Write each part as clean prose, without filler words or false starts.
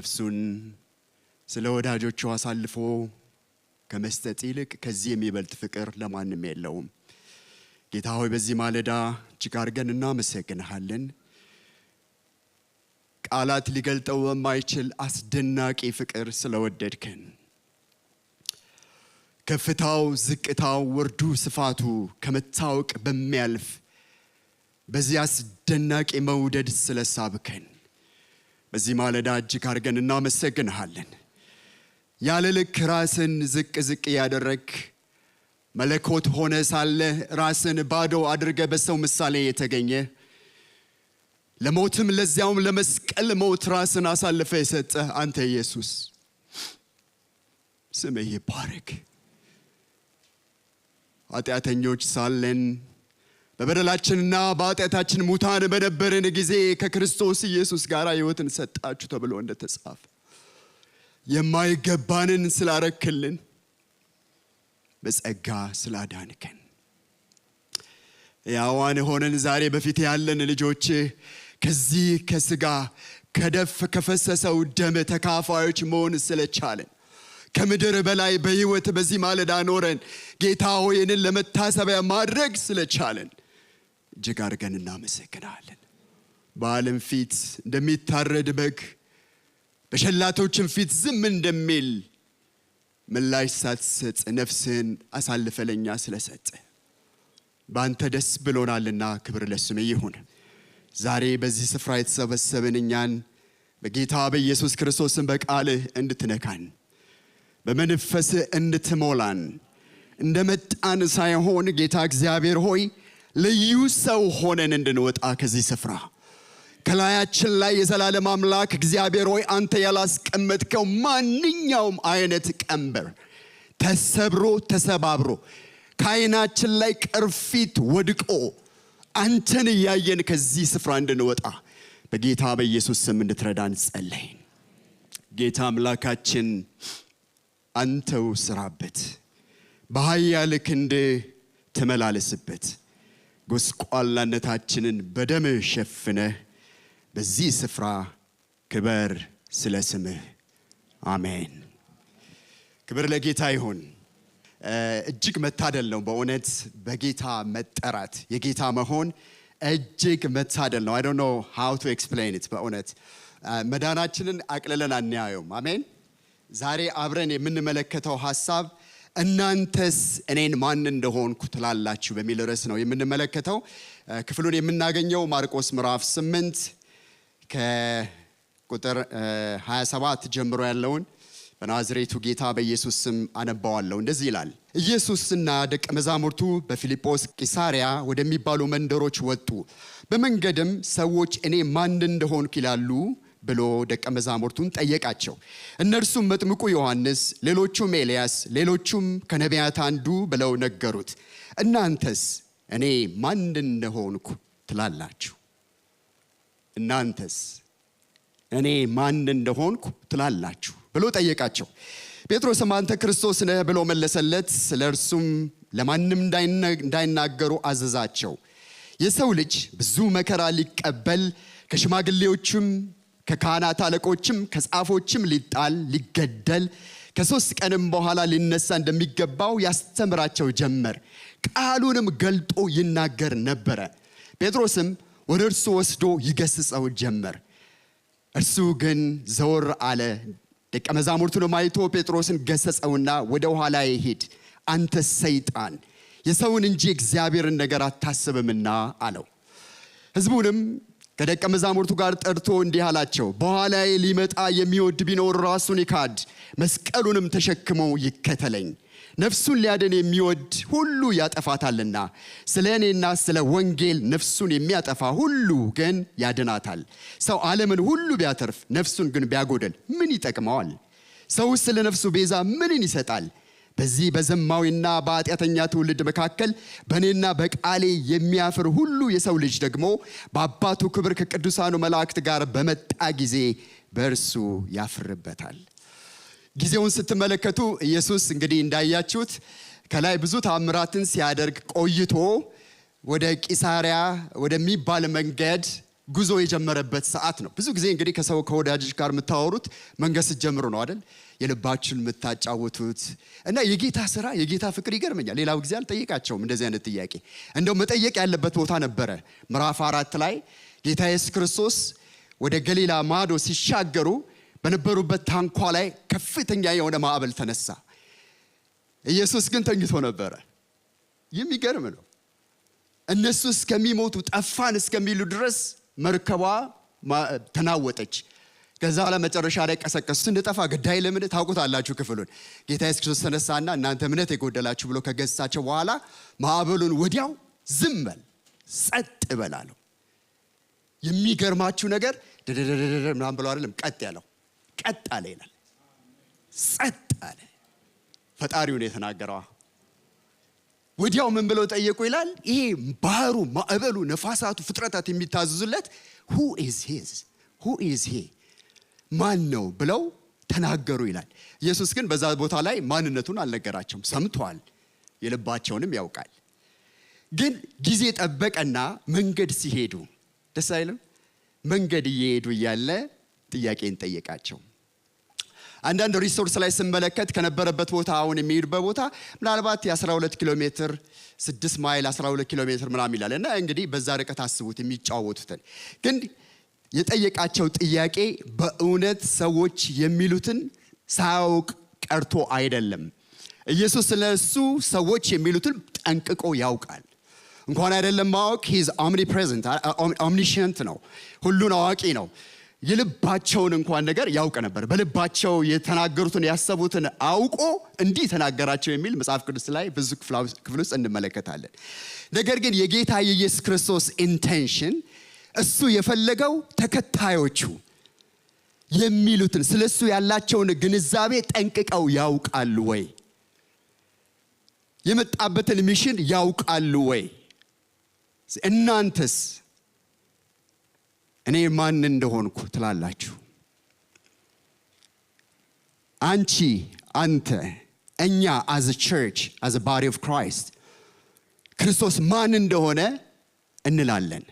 ነፍሱን ስለ ወዳጆቹ አሳልፎ ከመስጠት ይልቅ ከዚህ የሚበልጥ ፍቅር ለማንም የለውም። ጌታ ሆይ በዚህ ማለዳ እጅግ አድርገን እናመሰግንሃለን። ቃላት ሊገልጠው በማይችል አስደናቂ ፍቅር ስለወደድከን፣ ከፍታው ዝቅታው ወርዱ ስፋቱ ከመታወቅ በሚያልፍ በዚህ አስደናቂ መውደድ ስለሳብከን በዚህ ማለዳ እጅግ አድርገን እናመሰግንሃለን። ያለ ልክ ራስን ዝቅ ያደረግ መለኮት ሆነ ሳለ ራስን ባዶ አድርገ በሰው ምሳሌ የተገኘ ለሞትም ለዚያውም ለመስቀል ሞት ራስን አሳልፈ የሰጠ አንተ ኢየሱስ ስምህ ይባረክ። ኃጢአተኞች ሳለን በበደላችንና በኃጢአታችን ሙታን በነበርን ጊዜ ከክርስቶስ ኢየሱስ ጋር ሕይወትን ሰጣችሁ ተብሎ እንደተጻፈ የማይገባንን ስላረክልን በጸጋ ስላዳንከን ያዋን ሆነን ዛሬ በፊት ያለን ልጆች ከዚህ ከስጋ ከደፍ ከፈሰሰው ደም ተካፋዮች መሆን ስለቻለን ከምድር በላይ በሕይወት በዚህ ማለዳ ኖረን ጌታ ሆይን ለመታሰቢያ ማድረግ ስለቻለን እጅግ አድርገን እናመሰግናለን። በዓለም ፊት እንደሚታረድ በግ በሸላቶችም ፊት ዝም እንደሚል ምላሽ ሳትሰጥ ነፍስህን አሳልፈ ለኛ ስለሰጠ በአንተ ደስ ብሎናልና ክብር ለስምህ ይሁን። ዛሬ በዚህ ስፍራ የተሰበሰብን እኛን በጌታ በኢየሱስ ክርስቶስም በቃልህ እንድትነካን በመንፈስህ እንድትሞላን እንደመጣን ሳይሆን ጌታ እግዚአብሔር ሆይ ልዩ ሰው ሆነን እንድንወጣ ከዚህ ስፍራ ከላያችን ላይ የዘላለም አምላክ እግዚአብሔር ሆይ አንተ ያላስቀመጥከው ማንኛውም አይነት ቀንበር ተሰብሮ ተሰባብሮ ከዓይናችን ላይ ቅርፊት ወድቆ አንተን እያየን ከዚህ ስፍራ እንድንወጣ በጌታ በኢየሱስ ስም እንድትረዳን ጸለይን። ጌታ አምላካችን አንተው ስራበት፣ በኃያል ክንድህ ተመላለስበት። ጎስቋላነታችንን በደምህ ሸፍነህ በዚህ ስፍራ ክብር ስለ ስምህ አሜን። ክብር ለጌታ ይሁን። እጅግ መታደል ነው በእውነት በጌታ መጠራት የጌታ መሆን እጅግ መታደል ነው። I don't know how to explain it። በእውነት መዳናችንን አቅልለን አናየውም። አሜን። ዛሬ አብረን የምንመለከተው ሐሳብ እናንተስ እኔን ማን እንደሆንኩ ትላላችሁ በሚል ርዕስ ነው የምንመለከተው። ክፍሉን የምናገኘው ማርቆስ ምዕራፍ 8 ከቁጥር 27 ጀምሮ ያለውን በናዝሬቱ ጌታ በኢየሱስ ስም አነባዋለሁ። እንደዚህ ይላል። ኢየሱስና ደቀ መዛሙርቱ በፊልጶስ ቂሳሪያ ወደሚባሉ መንደሮች ወጡ። በመንገድም ሰዎች እኔ ማን እንደሆንኩ ይላሉ ብሎ ደቀ መዛሙርቱን ጠየቃቸው። እነርሱም መጥምቁ ዮሐንስ፣ ሌሎቹም ኤልያስ፣ ሌሎቹም ከነቢያት አንዱ ብለው ነገሩት። እናንተስ እኔ ማን እንደሆንኩ ትላላችሁ? እናንተስ እኔ ማን እንደሆንኩ ትላላችሁ ብሎ ጠየቃቸው። ጴጥሮስም አንተ ክርስቶስ ነህ ብሎ መለሰለት። ስለርሱም ለማንም እንዳይናገሩ አዘዛቸው። የሰው ልጅ ብዙ መከራ ሊቀበል ከሽማግሌዎችም ከካህናት አለቆችም ከጻፎችም ሊጣል ሊገደል ከ3 ቀንም በኋላ ሊነሳ እንደሚገባው ያስተምራቸው ጀመር። ቃሉንም ገልጦ ይናገር ነበረ። ጴጥሮስም ወደ እርሱ ወስዶ ይገስጸው ጀመር። እርሱ ግን ዘወር አለ። ደቀ መዛሙርቱንም አይቶ ጴጥሮስን ገሰጸውና ወደ ኋላ ሂድ አንተ ሰይጣን፣ የሰውን እንጂ እግዚአብሔርን ነገር አታስብምና አለው። ሕዝቡንም ከደቀ መዛሙርቱ ጋር ጠርቶ እንዲህ አላቸው፣ በኋላዬ ሊመጣ የሚወድ ቢኖር ራሱን ይካድ፣ መስቀሉንም ተሸክሞ ይከተለኝ። ነፍሱን ሊያድን የሚወድ ሁሉ ያጠፋታልና፣ ስለ እኔና ስለ ወንጌል ነፍሱን የሚያጠፋ ሁሉ ግን ያድናታል። ሰው ዓለምን ሁሉ ቢያተርፍ ነፍሱን ግን ቢያጎድል ምን ይጠቅመዋል? ሰው ስለ ነፍሱ ቤዛ ምንን ይሰጣል? በዚህ በዘማዊና በኃጢአተኛ ትውልድ መካከል በእኔና በቃሌ የሚያፍር ሁሉ የሰው ልጅ ደግሞ በአባቱ ክብር ከቅዱሳኑ መላእክት ጋር በመጣ ጊዜ በእርሱ ያፍርበታል። ጊዜውን ስትመለከቱ ኢየሱስ እንግዲህ እንዳያችሁት ከላይ ብዙ ተአምራትን ሲያደርግ ቆይቶ ወደ ቂሳሪያ ወደሚባል መንገድ ጉዞ የጀመረበት ሰዓት ነው። ብዙ ጊዜ እንግዲህ ከሰው ከወዳጆች ጋር የምታወሩት መንገስ ጀምሮ ነው አይደል? የልባችሁን የምታጫውቱት እና የጌታ ስራ የጌታ ፍቅር ይገርመኛል። ሌላው ጊዜ አልጠይቃቸውም እንደዚህ አይነት ጥያቄ። እንደው መጠየቅ ያለበት ቦታ ነበረ። ምዕራፍ 4 ላይ ጌታ ኢየሱስ ክርስቶስ ወደ ገሊላ ማዶ ሲሻገሩ በነበሩበት ታንኳ ላይ ከፍተኛ የሆነ ማዕበል ተነሳ። ኢየሱስ ግን ተኝቶ ነበረ። የሚገርም ነው። እነሱ እስከሚሞቱ ጠፋን እስከሚሉ ድረስ መርከቧ ተናወጠች። ከዛ በኋላ መጨረሻ ላይ ቀሰቀሱ። እንጠፋ ግዳይ ለምን ታውቁታላችሁ ክፍሉን። ጌታ ኢየሱስ ክርስቶስ ተነሳና እናንተ እምነት የጎደላችሁ ብሎ ከገሳቸው በኋላ ማዕበሉን ወዲያው ዝም በል ጸጥ በል አለው። የሚገርማችሁ ነገር ደደደደደ ምናምን ብሎ አይደለም ቀጥ ያለው፣ ቀጥ አለ ይላል። ጸጥ አለ። ፈጣሪውን የተናገረው ወዲያው ምን ብለው ጠየቁ ይላል። ይሄ ባህሩ፣ ማዕበሉ፣ ነፋሳቱ፣ ፍጥረታት የሚታዘዙለት who is he ማን ነው ብለው ተናገሩ ይላል። ኢየሱስ ግን በዛ ቦታ ላይ ማንነቱን አልነገራቸውም። ሰምቷል፣ የልባቸውንም ያውቃል። ግን ጊዜ ጠበቀና መንገድ ሲሄዱ ደስ አይልም? መንገድ እየሄዱ እያለ ጥያቄን ጠየቃቸው። አንዳንድ ሪሶርስ ላይ ስመለከት ከነበረበት ቦታ አሁን የሚሄዱበት ቦታ ምናልባት የ12 ኪሎ ሜትር 6 ማይል 12 ኪሎ ሜትር ምናምን ይላል። እና እንግዲህ በዛ ርቀት አስቡት የሚጫወቱትን። ግን የጠየቃቸው ጥያቄ በእውነት ሰዎች የሚሉትን ሳያውቅ ቀርቶ አይደለም። ኢየሱስ ስለሱ ሰዎች የሚሉትን ጠንቅቆ ያውቃል። እንኳን አይደለም ማወቅ he is omnipresent omniscient ነው፣ ሁሉን አዋቂ ነው። የልባቸውን እንኳን ነገር ያውቅ ነበር። በልባቸው የተናገሩትን ያሰቡትን አውቆ እንዲህ ተናገራቸው የሚል መጽሐፍ ቅዱስ ላይ ብዙ ክፍል ውስጥ እንመለከታለን። ነገር ግን የጌታ የኢየሱስ ክርስቶስ ኢንቴንሽን እሱ የፈለገው ተከታዮቹ የሚሉትን ስለሱ ያላቸውን ግንዛቤ ጠንቅቀው ያውቃሉ ወይ? የመጣበትን ሚሽን ያውቃሉ ወይ? እናንተስ እኔ ማን እንደሆንኩ ትላላችሁ? አንቺ፣ አንተ፣ እኛ as a church, as a body of Christ ክርስቶስ ማን እንደሆነ እንላለን።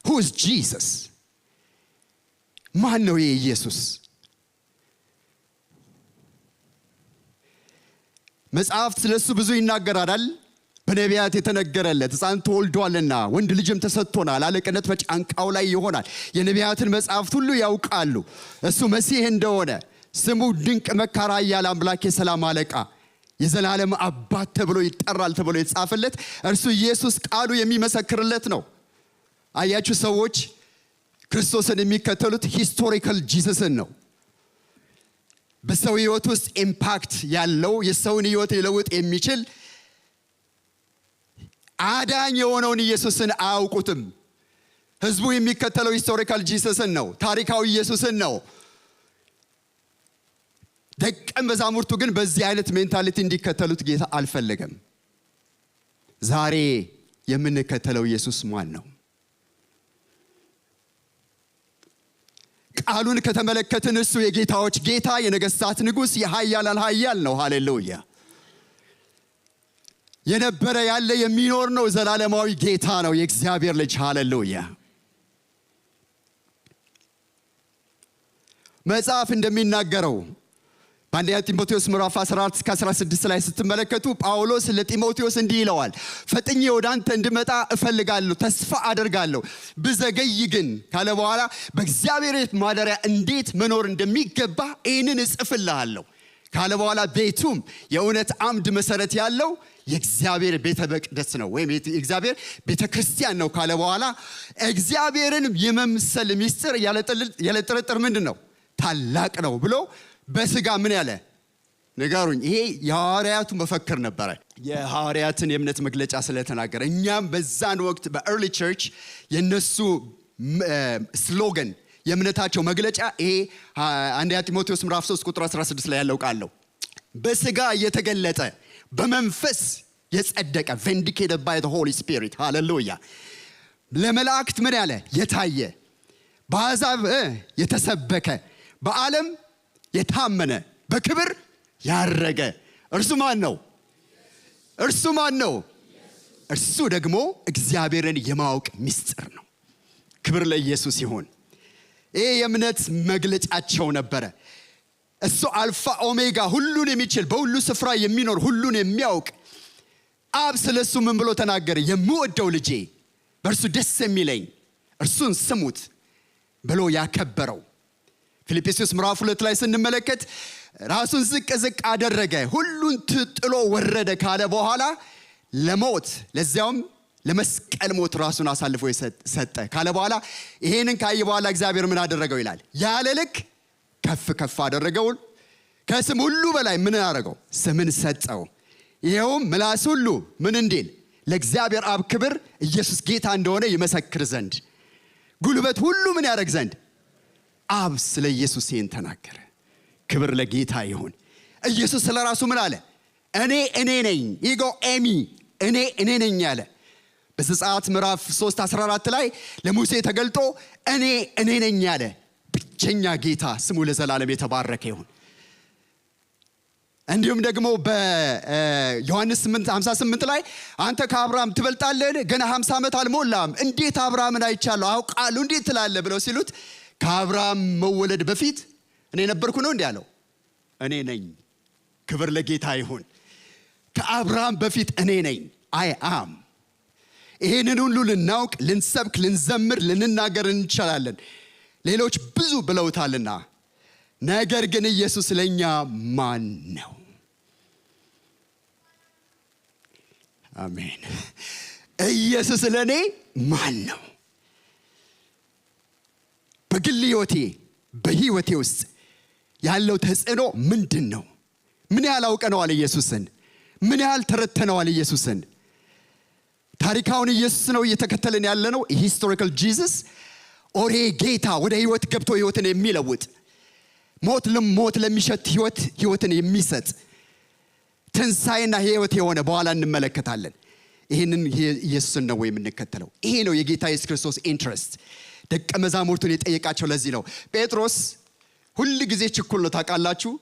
Who is Jesus? ማን ነው ኢየሱስ? መጽሐፍት ስለሱ ብዙ ይናገራል። በነቢያት የተነገረለት ሕፃን ተወልዷልና ወንድ ልጅም ተሰጥቶናል፣ አለቅነት በጫንቃው ላይ ይሆናል። የነቢያትን መጽሐፍት ሁሉ ያውቃሉ። እሱ መሲህ እንደሆነ ስሙ ድንቅ መካር፣ ኃያል አምላክ፣ የሰላም አለቃ፣ የዘላለም አባት ተብሎ ይጠራል ተብሎ የተጻፈለት እርሱ ኢየሱስ ቃሉ የሚመሰክርለት ነው። አያችሁ ሰዎች ክርስቶስን የሚከተሉት ሂስቶሪካል ጂሰስን ነው። በሰው ሕይወት ውስጥ ኢምፓክት ያለው የሰውን ሕይወት ሊለውጥ የሚችል አዳኝ የሆነውን ኢየሱስን አያውቁትም። ህዝቡ የሚከተለው ሂስቶሪካል ጂሰስን ነው፣ ታሪካዊ ኢየሱስን ነው። ደቀ መዛሙርቱ ግን በዚህ አይነት ሜንታሊቲ እንዲከተሉት ጌታ አልፈለገም። ዛሬ የምንከተለው ኢየሱስ ማን ነው? ቃሉን ከተመለከትን እሱ የጌታዎች ጌታ፣ የነገስታት ንጉስ፣ የኃያላን ኃያል ነው። ሃሌሉያ! የነበረ ያለ የሚኖር ነው። ዘላለማዊ ጌታ ነው። የእግዚአብሔር ልጅ። ሃሌሉያ! መጽሐፍ እንደሚናገረው በአንደኛ ጢሞቴዎስ ምዕራፍ 14-16 ላይ ስትመለከቱ ጳውሎስ ለጢሞቴዎስ እንዲህ ይለዋል፣ ፈጥኜ ወደ አንተ እንድመጣ እፈልጋለሁ፣ ተስፋ አደርጋለሁ። ብዘገይ ግን ካለ በኋላ በእግዚአብሔር ማደሪያ እንዴት መኖር እንደሚገባ ይህንን እጽፍልሃለሁ ካለ በኋላ ቤቱም የእውነት አምድ መሰረት ያለው የእግዚአብሔር ቤተ መቅደስ ነው ወይም የእግዚአብሔር ቤተ ክርስቲያን ነው ካለ በኋላ እግዚአብሔርን የመምሰል ሚስጥር ያለ ጥርጥር ምንድን ነው? ታላቅ ነው ብሎ በስጋ ምን ያለ ንገሩኝ። ይሄ የሐዋርያቱ መፈክር ነበረ። የሐዋርያትን የእምነት መግለጫ ስለተናገረ እኛም በዛን ወቅት በኤርሊ ቸርች የነሱ ስሎገን የእምነታቸው መግለጫ ይሄ አንደኛ ጢሞቴዎስ ምዕራፍ 3 ቁጥር 16 ላይ ያለው ቃል ነው። በስጋ የተገለጠ በመንፈስ የጸደቀ vindicated by the Holy Spirit ሃሌሉያ። ለመላእክት ምን ያለ የታየ፣ በአሕዛብ የተሰበከ፣ በዓለም የታመነ፣ በክብር ያረገ እርሱ ማን ነው? እርሱ ማን ነው? እርሱ ደግሞ እግዚአብሔርን የማወቅ ምስጢር ነው። ክብር ለኢየሱስ ይሁን። ይሄ የእምነት መግለጫቸው ነበረ። እሱ አልፋ ኦሜጋ ሁሉን የሚችል በሁሉ ስፍራ የሚኖር ሁሉን የሚያውቅ አብ ስለሱ ምን ብሎ ተናገረ? የምወደው ልጄ በእርሱ ደስ የሚለኝ እርሱን ስሙት ብሎ ያከበረው። ፊልጵስዩስ ምዕራፍ 2 ላይ ስንመለከት ራሱን ዝቅ አደረገ፣ ሁሉን ጥሎ ወረደ ካለ በኋላ ለሞት ለዚያውም ለመስቀል ሞት ራሱን አሳልፎ ሰጠ ካለ በኋላ ይሄንን ካየ በኋላ እግዚአብሔር ምን አደረገው ይላል? ያለ ልክ ከፍ አደረገው፣ ከስም ሁሉ በላይ ምን አደረገው? ስምን ሰጠው። ይሄውም ምላስ ሁሉ ምን እንዲል? ለእግዚአብሔር አብ ክብር ኢየሱስ ጌታ እንደሆነ ይመሰክር ዘንድ፣ ጉልበት ሁሉ ምን ያደርግ ዘንድ? አብ ስለ ኢየሱስ ይህን ተናገረ። ክብር ለጌታ ይሁን። ኢየሱስ ስለ ራሱ ምን አለ? እኔ ነኝ። ኢጎ ኤሚ እኔ ነኝ አለ። በዘጸአት ምዕራፍ 3:14 ላይ ለሙሴ ተገልጦ እኔ ነኝ አለ። ብቸኛ ጌታ ስሙ ለዘላለም የተባረከ ይሁን። እንዲሁም ደግሞ በዮሐንስ 8:58 ላይ አንተ ከአብርሃም ትበልጣለህ፣ ገና 50 ዓመት አልሞላም፣ እንዴት አብርሃምን አይቻለሁ አውቃለሁ እንዴት ትላለህ ብለው ሲሉት ከአብርሃም መወለድ በፊት እኔ ነበርኩ ነው እንዴ ያለው? እኔ ነኝ። ክብር ለጌታ ይሁን። ከአብርሃም በፊት እኔ ነኝ። አይ አም። ይሄንን ሁሉ ልናውቅ፣ ልንሰብክ፣ ልንዘምር፣ ልንናገር እንችላለን። ሌሎች ብዙ ብለውታልና። ነገር ግን ኢየሱስ ለኛ ማን ነው? አሜን። ኢየሱስ ለኔ ማን ነው? በግል ህይወቴ በህይወቴ ውስጥ ያለው ተጽዕኖ ምንድን ነው? ምን ያህል አውቀነዋል ኢየሱስን? ምን ያህል ተረተነዋል ኢየሱስን? ታሪካውን ኢየሱስ ነው እየተከተልን ያለነው? ሂስቶሪካል ጂሰስ ኦሬ ጌታ ወደ ህይወት ገብቶ ህይወትን የሚለውጥ ሞት ለሚሸት ህይወትን የሚሰጥ ትንሣኤና ህይወት የሆነ በኋላ እንመለከታለን። ይህንን ኢየሱስን ነው የምንከተለው። ይሄ ነው የጌታ ኢየሱስ ክርስቶስ ኢንትረስት። ደቀ መዛሙርቱን የጠየቃቸው ለዚህ ነው። ጴጥሮስ ሁሉ ጊዜ ችኩል ነው ታውቃላችሁ።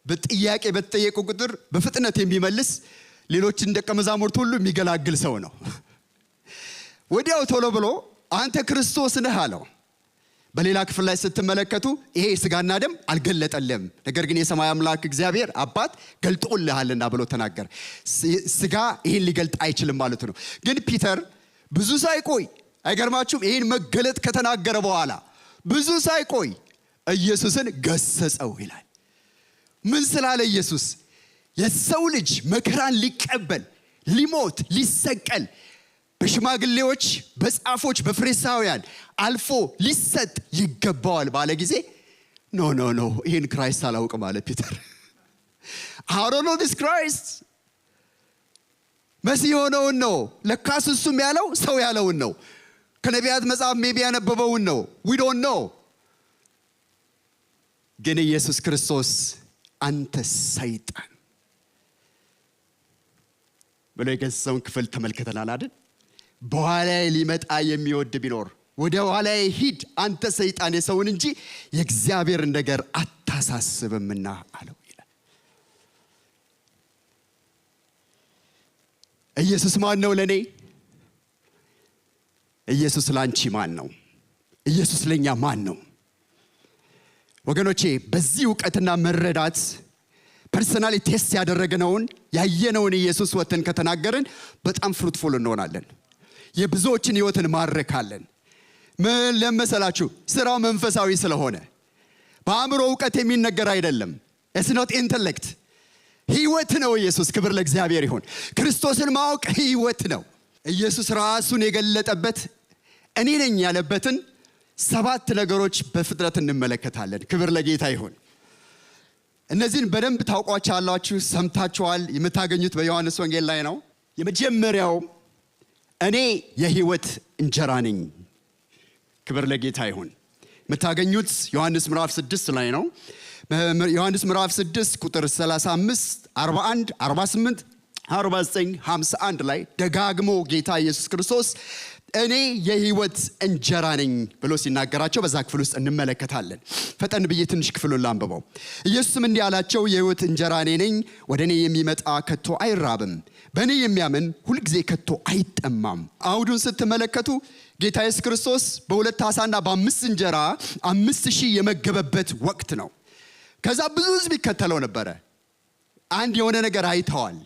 በጥያቄ በተጠየቁ ቁጥር በፍጥነት የሚመልስ፣ ሌሎችን ደቀ መዛሙርት ሁሉ የሚገላግል ሰው ነው። ወዲያው ቶሎ ብሎ አንተ ክርስቶስ ነህ አለው። በሌላ ክፍል ላይ ስትመለከቱ ይሄ ስጋና ደም አልገለጠልህም፣ ነገር ግን የሰማይ አምላክ እግዚአብሔር አባት ገልጦልሃልና ብሎ ተናገረ። ስጋ ይሄን ሊገልጥ አይችልም ማለት ነው። ግን ፒተር ብዙ ሳይቆይ አይገርማችሁም? ይሄን መገለጥ ከተናገረ በኋላ ብዙ ሳይቆይ ኢየሱስን ገሰጸው ይላል። ምን ስላለ? ኢየሱስ የሰው ልጅ መከራን ሊቀበል፣ ሊሞት፣ ሊሰቀል በሽማግሌዎች፣ በጻፎች፣ በፈሪሳውያን አልፎ ሊሰጥ ይገባዋል ባለ ጊዜ ኖ ይሄን ክራይስት አላውቅም አለ ፒተር። I don't know this Christ። መሲህ የሆነውን ነው ለካስ እሱም ያለው ሰው ያለውን ነው። ከነቢያት መጽሐፍ ሜቢ ያነበበውን ነው። we don't know። ግን ኢየሱስ ክርስቶስ አንተ ሰይጣን ብሎ የገሰጸውን ክፍል ተመልክተናል አይደል? በኋላዬ ሊመጣ የሚወድ ቢኖር ወደ ኋላዬ ሂድ አንተ ሰይጣን፣ የሰውን እንጂ የእግዚአብሔርን ነገር አታሳስብምና አለው ይላል። ኢየሱስ ማን ነው ለኔ? ኢየሱስ ላንቺ ማን ነው? ኢየሱስ ለኛ ማን ነው? ወገኖቼ በዚህ ዕውቀትና መረዳት ፐርሰናሊ ቴስት ያደረግነውን ያየነውን ኢየሱስ ወተን ከተናገርን በጣም ፍሩትፉል እንሆናለን። የብዙዎችን ህይወትን ማረካለን። ምን ለመሰላችሁ? ስራው መንፈሳዊ ስለሆነ በአእምሮ ዕውቀት የሚነገር አይደለም። it's not intellect። ህይወት ነው ኢየሱስ። ክብር ለእግዚአብሔር ይሁን። ክርስቶስን ማወቅ ህይወት ነው። ኢየሱስ ራሱን የገለጠበት እኔ ነኝ ያለበትን 7 ነገሮች በፍጥረት እንመለከታለን። ክብር ለጌታ ይሁን። እነዚህን በደንብ ታውቋቸዋላችሁ፣ ሰምታችኋል። የምታገኙት በዮሐንስ ወንጌል ላይ ነው። የመጀመሪያው እኔ የህይወት እንጀራ ነኝ። ክብር ለጌታ ይሁን። የምታገኙት ዮሐንስ ምዕራፍ 6 ላይ ነው። ዮሐንስ ምዕራፍ 6 ቁጥር 35፣ 41፣ 48፣ 49፣ 51 ላይ ደጋግሞ ጌታ ኢየሱስ ክርስቶስ እኔ የህይወት እንጀራ ነኝ ብሎ ሲናገራቸው በዛ ክፍል ውስጥ እንመለከታለን። ፈጠን ብዬ ትንሽ ክፍሉን ላንብበው። ኢየሱስም እንዲህ አላቸው፣ የህይወት እንጀራ እኔ ነኝ። ወደ እኔ የሚመጣ ከቶ አይራብም፣ በእኔ የሚያምን ሁልጊዜ ከቶ አይጠማም። አውዱን ስትመለከቱ ጌታ ኢየሱስ ክርስቶስ በሁለት ዓሣና በ5 እንጀራ 5000 የመገበበት ወቅት ነው። ከዛ ብዙ ህዝብ ይከተለው ነበረ። አንድ የሆነ ነገር አይተዋል።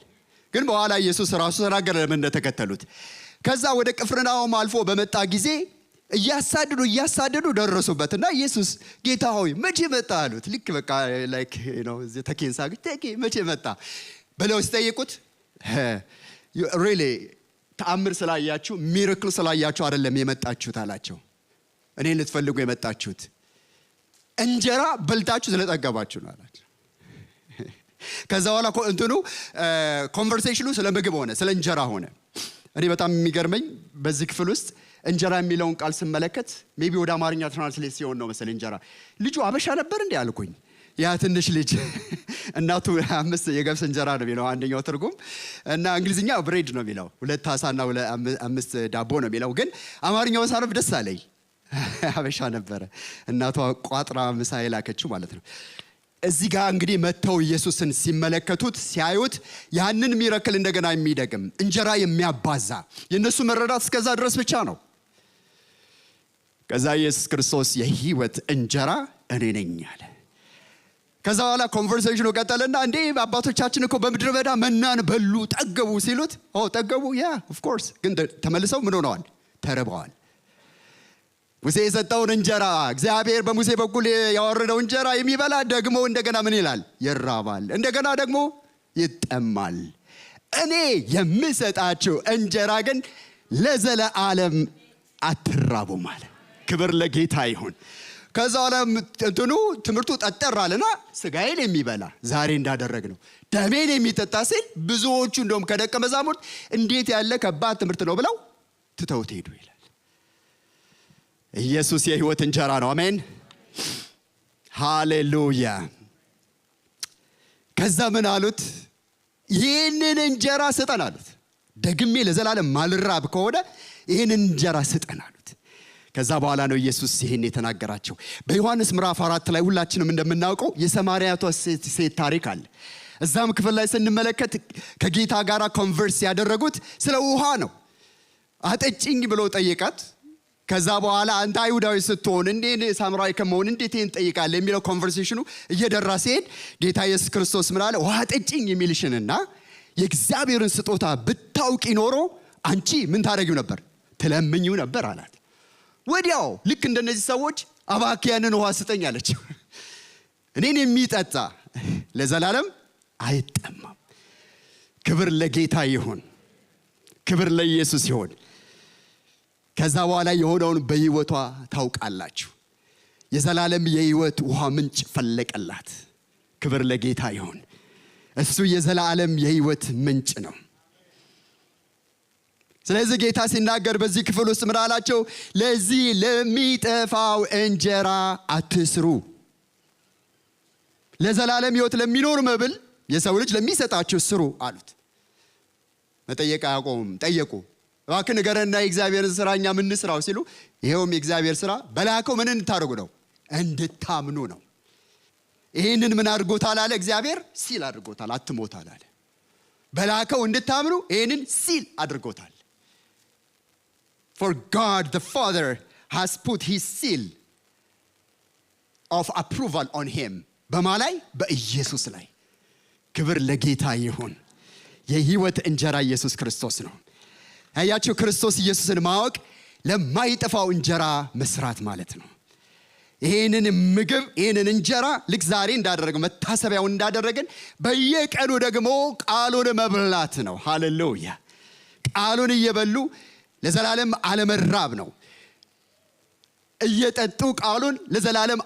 ግን በኋላ ኢየሱስ ራሱ ተናገረ ለምን እንደተከተሉት። ከዛ ወደ ቅፍርናሆም አልፎ በመጣ ጊዜ እያሳደዱ ደረሱበትና ኢየሱስ ጌታ ሆይ መቼ መጣ አሉት። ልክ በቃ ላይክ ተኬንሳ መቼ መጣ ብለው ሲጠይቁት ሪሊ ተአምር ስላያችሁ ሚራክል ስላያችሁ አይደለም የመጣችሁት አላቸው። እኔን ልትፈልጉ የመጣችሁት እንጀራ በልታችሁ ስለጠገባችሁ ነው አላቸው። ከዛ በኋላ እንትኑ ኮንቨርሴሽኑ ስለ ምግብ ሆነ፣ ስለ እንጀራ ሆነ። እኔ በጣም የሚገርመኝ በዚህ ክፍል ውስጥ እንጀራ የሚለውን ቃል ስመለከት ሜቢ ወደ አማርኛ ትራንስሌት ሲሆን ነው መሰለኝ እንጀራ። ልጁ አበሻ ነበር እንዴ አልኩኝ። ያ ትንሽ ልጅ እናቱ 5 የገብስ እንጀራ ነው የሚለው አንደኛው ትርጉም፣ እና እንግሊዝኛ ብሬድ ነው የሚለው 2 ዓሣና 5 ዳቦ ነው የሚለው። ግን አማርኛው ሳነብ ደስ አለኝ። አበሻ ነበረ፣ እናቷ ቋጥራ ምሳ የላከችው ማለት ነው። እዚህ ጋር እንግዲህ መተው ኢየሱስን ሲመለከቱት ሲያዩት ያንን ሚራክል እንደገና የሚደግም እንጀራ የሚያባዛ የነሱ መረዳት እስከዛ ድረስ ብቻ ነው። ከዛ ኢየሱስ ክርስቶስ የህይወት እንጀራ እኔ ነኝ አለ። ከዛ በኋላ ኮንቨርሴሽኑ ቀጠለና እንዴ አባቶቻችን እኮ በምድረ በዳ መናን በሉ ጠገቡ ሲሉት ጠገቡ ያ ኦፍ ኮርስ። ግን ተመልሰው ምን ሆነዋል? ተርበዋል። ሙሴ የሰጠውን እንጀራ እግዚአብሔር በሙሴ በኩል ያወረደው እንጀራ የሚበላ ደግሞ እንደገና ምን ይላል? ይራባል፣ እንደገና ደግሞ ይጠማል። እኔ የምሰጣችሁ እንጀራ ግን ለዘለዓለም አትራቡም አለ። ክብር ለጌታ ይሁን። ከዛ በኋላ ትምህርቱ ጠጠር አለና ስጋዬን የሚበላ ዛሬ እንዳደረግ ነው ደሜን የሚጠጣ ሲል ብዙዎቹ እንደውም ከደቀ መዛሙርት እንዴት ያለ ከባድ ትምህርት ነው ብለው ትተውት ሄዱ ይላል። ኢየሱስ የህይወት እንጀራ ነው። አሜን ሃሌሉያ። ከዛ ምን አሉት? ይህንን እንጀራ ስጠን አሉት። ደግሜ ለዘላለም ማልራብ ከሆነ ይህንን እንጀራ ስጠን አሉት። ከዛ በኋላ ነው ኢየሱስ ይህን የተናገራቸው። በዮሐንስ ምዕራፍ 4 ላይ ሁላችንም እንደምናውቀው የሰማርያቷ ሴት ታሪክ አለ። እዛም ክፍል ላይ ስንመለከት ከጌታ ጋር ኮንቨርስ ያደረጉት ስለ ውሃ ነው። አጠጭኝ ብሎ ጠየቃት። ከዛ በኋላ አንተ አይሁዳዊ ስትሆን እንዴት ሳምራዊ ከመሆን እንዴት ይህን ጠይቃለህ የሚለው ኮንቨርሴሽኑ እየደራ ሲሄድ ጌታ ኢየሱስ ክርስቶስ ምን አለ? ውሃ ጠጭኝ የሚልሽንና የእግዚአብሔርን ስጦታ ብታውቂ ኖሮ አንቺ ምን ታደርጊው ነበር? ትለምኚው ነበር አላት። ወዲያው ልክ እንደነዚህ ሰዎች እባክህ ያንን ውሃ ስጠኝ አለችው። እኔን የሚጠጣ ለዘላለም አይጠማም። ክብር ለጌታ ይሁን፣ ክብር ለኢየሱስ ይሁን። ከዛ በኋላ የሆነውን በህይወቷ ታውቃላችሁ። የዘላለም የህይወት ውሃ ምንጭ ፈለቀላት። ክብር ለጌታ ይሁን። እሱ የዘላለም የህይወት ምንጭ ነው። ስለዚህ ጌታ ሲናገር በዚህ ክፍል ውስጥ ምን አላቸው? ለዚህ ለሚጠፋው እንጀራ አትስሩ፣ ለዘላለም ህይወት ለሚኖር መብል የሰው ልጅ ለሚሰጣችሁ ስሩ አሉት። መጠየቅ አያቆሙም። ጠየቁ። እባክህ ንገረንና የእግዚአብሔርን ስራ እኛ ምን እንስራው ሲሉ ይሄውም የእግዚአብሔር ስራ በላከው ምን እንድታደርጉ ነው? እንድታምኑ ነው። ይህንን ምን አድርጎታል አለ? እግዚአብሔር ሲል አድርጎታል። አትሞታል አለ። በላከው እንድታምኑ ይህንን ሲል አድርጎታል። For God the Father has put his seal of approval on him. በማ ላይ? በኢየሱስ ላይ። ክብር ለጌታ ይሁን። የህይወት እንጀራ ኢየሱስ ክርስቶስ ነው። አያችሁ፣ ክርስቶስ ኢየሱስን ማወቅ ለማይጠፋው እንጀራ መስራት ማለት ነው። ይሄንን ምግብ ይሄንን እንጀራ ልክ ዛሬ እንዳደረገው መታሰቢያውን እንዳደረገን በየቀኑ ደግሞ ቃሉን መብላት ነው። ሃሌሉያ። ቃሉን እየበሉ ለዘላለም አለመራብ ነው። እየጠጡ ቃሉን ለዘላለም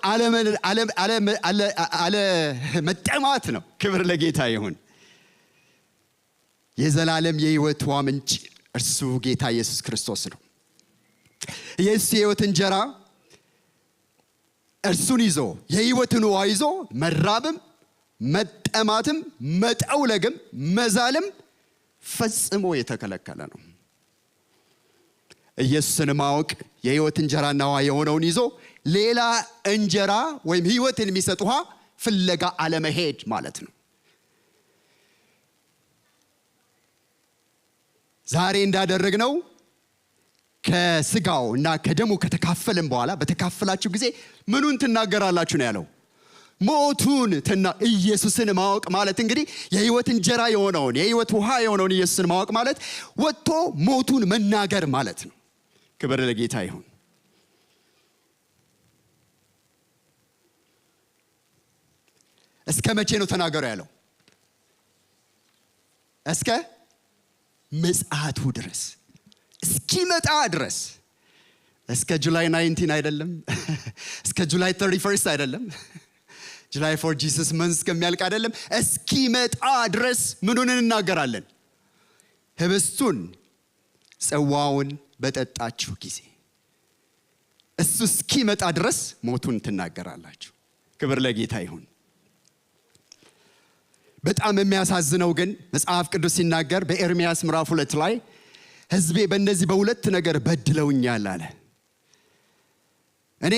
አለመጠማት ነው። ክብር ለጌታ ይሁን። የዘላለም የህይወት ውሃ ምንጭ እርሱ ጌታ ኢየሱስ ክርስቶስ ነው። ኢየሱስ የህይወት እንጀራ እርሱን ይዞ የህይወትን ውሃ ይዞ መራብም መጠማትም መጠውለግም መዛልም ፈጽሞ የተከለከለ ነው። ኢየሱስን ማወቅ የህይወት እንጀራና ውሃ የሆነውን ይዞ ሌላ እንጀራ ወይም ህይወትን የሚሰጥ ውሃ ፍለጋ አለመሄድ ማለት ነው። ዛሬ እንዳደረግነው ከስጋው እና ከደሙ ከተካፈልን በኋላ በተካፈላችሁ ጊዜ ምኑን ትናገራላችሁ ነው ያለው? ሞቱን ኢየሱስን ማወቅ ማለት እንግዲህ የህይወት እንጀራ የሆነውን የህይወት ውሃ የሆነውን ኢየሱስን ማወቅ ማለት ወጥቶ ሞቱን መናገር ማለት ነው። ክብር ለጌታ ይሁን። እስከ መቼ ነው ተናገሩ ያለው? እስከ ምጽአቱ ድረስ እስኪመጣ ድረስ። እስከ ጁላይ 19 አይደለም፣ እስከ ጁላይ 31 አይደለም፣ ጁላይ ፎር ጂሰስ መንዝ እስከሚያልቅ አይደለም፣ እስኪመጣ ድረስ ምኑን እንናገራለን? ህብስቱን ጽዋውን በጠጣችሁ ጊዜ እሱ እስኪመጣ ድረስ ሞቱን ትናገራላችሁ። ክብር ለጌታ ይሁን። በጣም የሚያሳዝነው ግን መጽሐፍ ቅዱስ ሲናገር በኤርምያስ ምዕራፍ 2 ላይ ህዝቤ በእነዚህ በሁለት ነገር በድለውኛል አለ። እኔ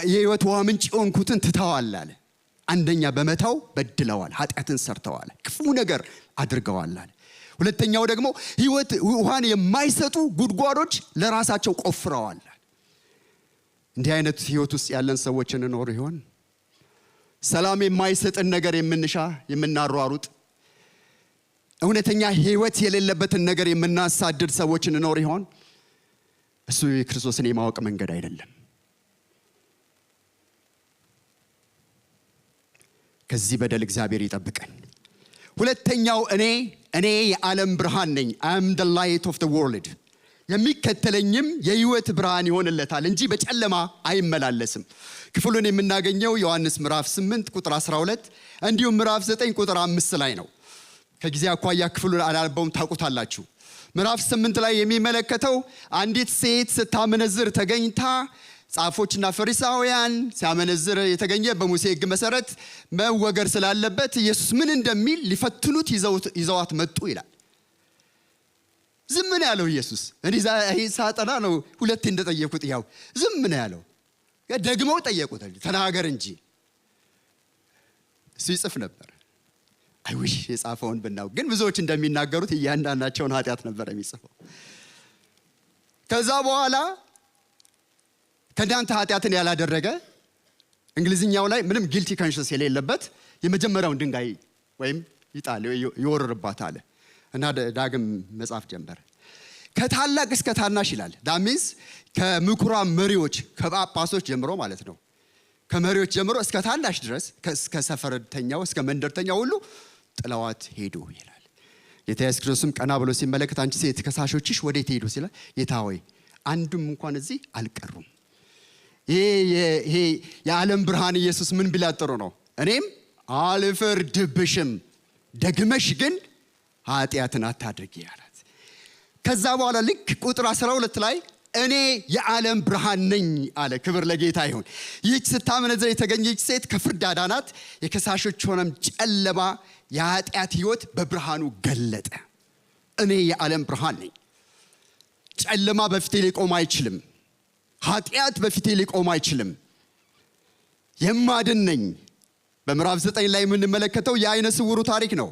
የህይወት ውሃ ምንጭ የሆንኩትን ትተዋል አለ። አንደኛ በመተው በድለዋል፣ ኃጢአትን ሰርተዋል፣ ክፉ ነገር አድርገዋል አለ። ሁለተኛው ደግሞ ህይወት ውሃን የማይሰጡ ጉድጓዶች ለራሳቸው ቆፍረዋል። እንዲህ አይነት ህይወት ውስጥ ያለን ሰዎች እንኖር ይሆን? ሰላም የማይሰጥን ነገር የምንሻ የምናሯሩጥ፣ እውነተኛ ህይወት የሌለበትን ነገር የምናሳድድ ሰዎች እንኖር ይሆን? እሱ የክርስቶስን የማወቅ መንገድ አይደለም። ከዚህ በደል እግዚአብሔር ይጠብቀን። ሁለተኛው እኔ የዓለም ብርሃን ነኝ። I am the light of the world። የሚከተለኝም የህይወት ብርሃን ይሆንለታል እንጂ በጨለማ አይመላለስም። ክፍሉን የምናገኘው ዮሐንስ ምዕራፍ 8 ቁጥር 12 እንዲሁም ምዕራፍ 9 ቁጥር 5 ላይ ነው። ከጊዜ አኳያ ክፍሉን አላነበውም፣ ታውቁታላችሁ። ምዕራፍ 8 ላይ የሚመለከተው አንዲት ሴት ስታመነዝር ተገኝታ ጻፎችና ፈሪሳውያን ሲያመነዝር የተገኘ በሙሴ ሕግ መሰረት መወገር ስላለበት ኢየሱስ ምን እንደሚል ሊፈትኑት ይዘዋት መጡ ይላል። ዝም ነው ያለው ኢየሱስ። እኔ ሳጠና ነው ሁለቴ እንደጠየቁት ያው ዝም ነው ያለው። ደግመው ጠየቁት፣ ተናገር እንጂ። እሱ ይጽፍ ነበር። አይውሽ የጻፈውን ብናው፣ ግን ብዙዎች እንደሚናገሩት እያንዳንዳቸውን ኃጢአት ነበር የሚጽፈው። ከዛ በኋላ ከዳንተ ኃጢአትን ያላደረገ እንግሊዝኛው ላይ ምንም ጊልቲ ኮንሽንስ የሌለበት የመጀመሪያውን ድንጋይ ወይም ይጣል ይወርርባት አለ እና ዳግም መጻፍ ጀመረ። ከታላቅ እስከ ታናሽ ይላል። ዳሚንስ ከምኩራብ መሪዎች ከጳጳሶች ጀምሮ ማለት ነው፣ ከመሪዎች ጀምሮ እስከ ታናሽ ድረስ እስከ ሰፈርተኛው እስከ መንደርተኛው ሁሉ ጥለዋት ሄዱ ይላል። ጌታ ኢየሱስ ክርስቶስም ቀና ብሎ ሲመለከት አንቺ ሴት ከሳሾችሽ ወዴት ሄዱ ሲል፣ ጌታ ሆይ አንዱም እንኳን እዚህ አልቀሩም። ይሄ የዓለም ብርሃን ኢየሱስ ምን ቢላጥሩ ነው? እኔም አልፈርድብሽም፣ ደግመሽ ግን ኃጢአትን አታድርጊ አላት። ከዛ በኋላ ልክ ቁጥር 12 ላይ እኔ የዓለም ብርሃን ነኝ አለ። ክብር ለጌታ ይሁን። ይህች ስታመነዝር የተገኘች ሴት ከፍርድ አዳናት፣ የከሳሾች ሆነም ጨለማ የኃጢአት ህይወት በብርሃኑ ገለጠ። እኔ የዓለም ብርሃን ነኝ። ጨለማ በፊቴ ሊቆም አይችልም። ኃጢአት በፊቴ ሊቆም አይችልም። የማድን ነኝ። በምዕራፍ 9 ላይ የምንመለከተው የአይነ ስውሩ ታሪክ ነው።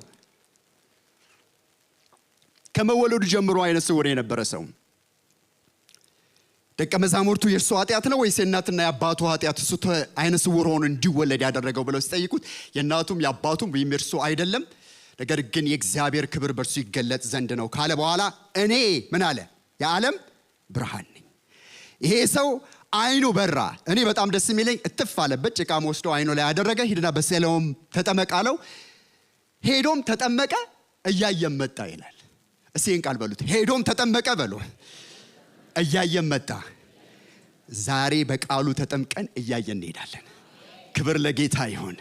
ከመወለዱ ጀምሮ አይነ ስውር የነበረ ሰው ደቀ መዛሙርቱ የእርሱ ኃጢአት ነው ወይስ የእናትና የአባቱ ኃጢአት እሱ አይነ ስውር ሆኖ እንዲወለድ ያደረገው ብለው ሲጠይቁት የእናቱም የአባቱም ወይም እርሱ አይደለም፣ ነገር ግን የእግዚአብሔር ክብር በእርሱ ይገለጥ ዘንድ ነው ካለ በኋላ እኔ ምን አለ? የዓለም ብርሃን ነኝ። ይሄ ሰው አይኑ በራ። እኔ በጣም ደስ የሚለኝ እትፍ አለበት፣ ጭቃም ወስዶ አይኑ ላይ ያደረገ፣ ሂድና በሲሎአም ተጠመቅ አለው። ሄዶም ተጠመቀ፣ እያየም መጣ ይላል። እስኪ ይህን ቃል በሉት፣ ሄዶም ተጠመቀ በሉ፣ እያየም መጣ። ዛሬ በቃሉ ተጠምቀን እያየን እንሄዳለን። ክብር ለጌታ ይሁን።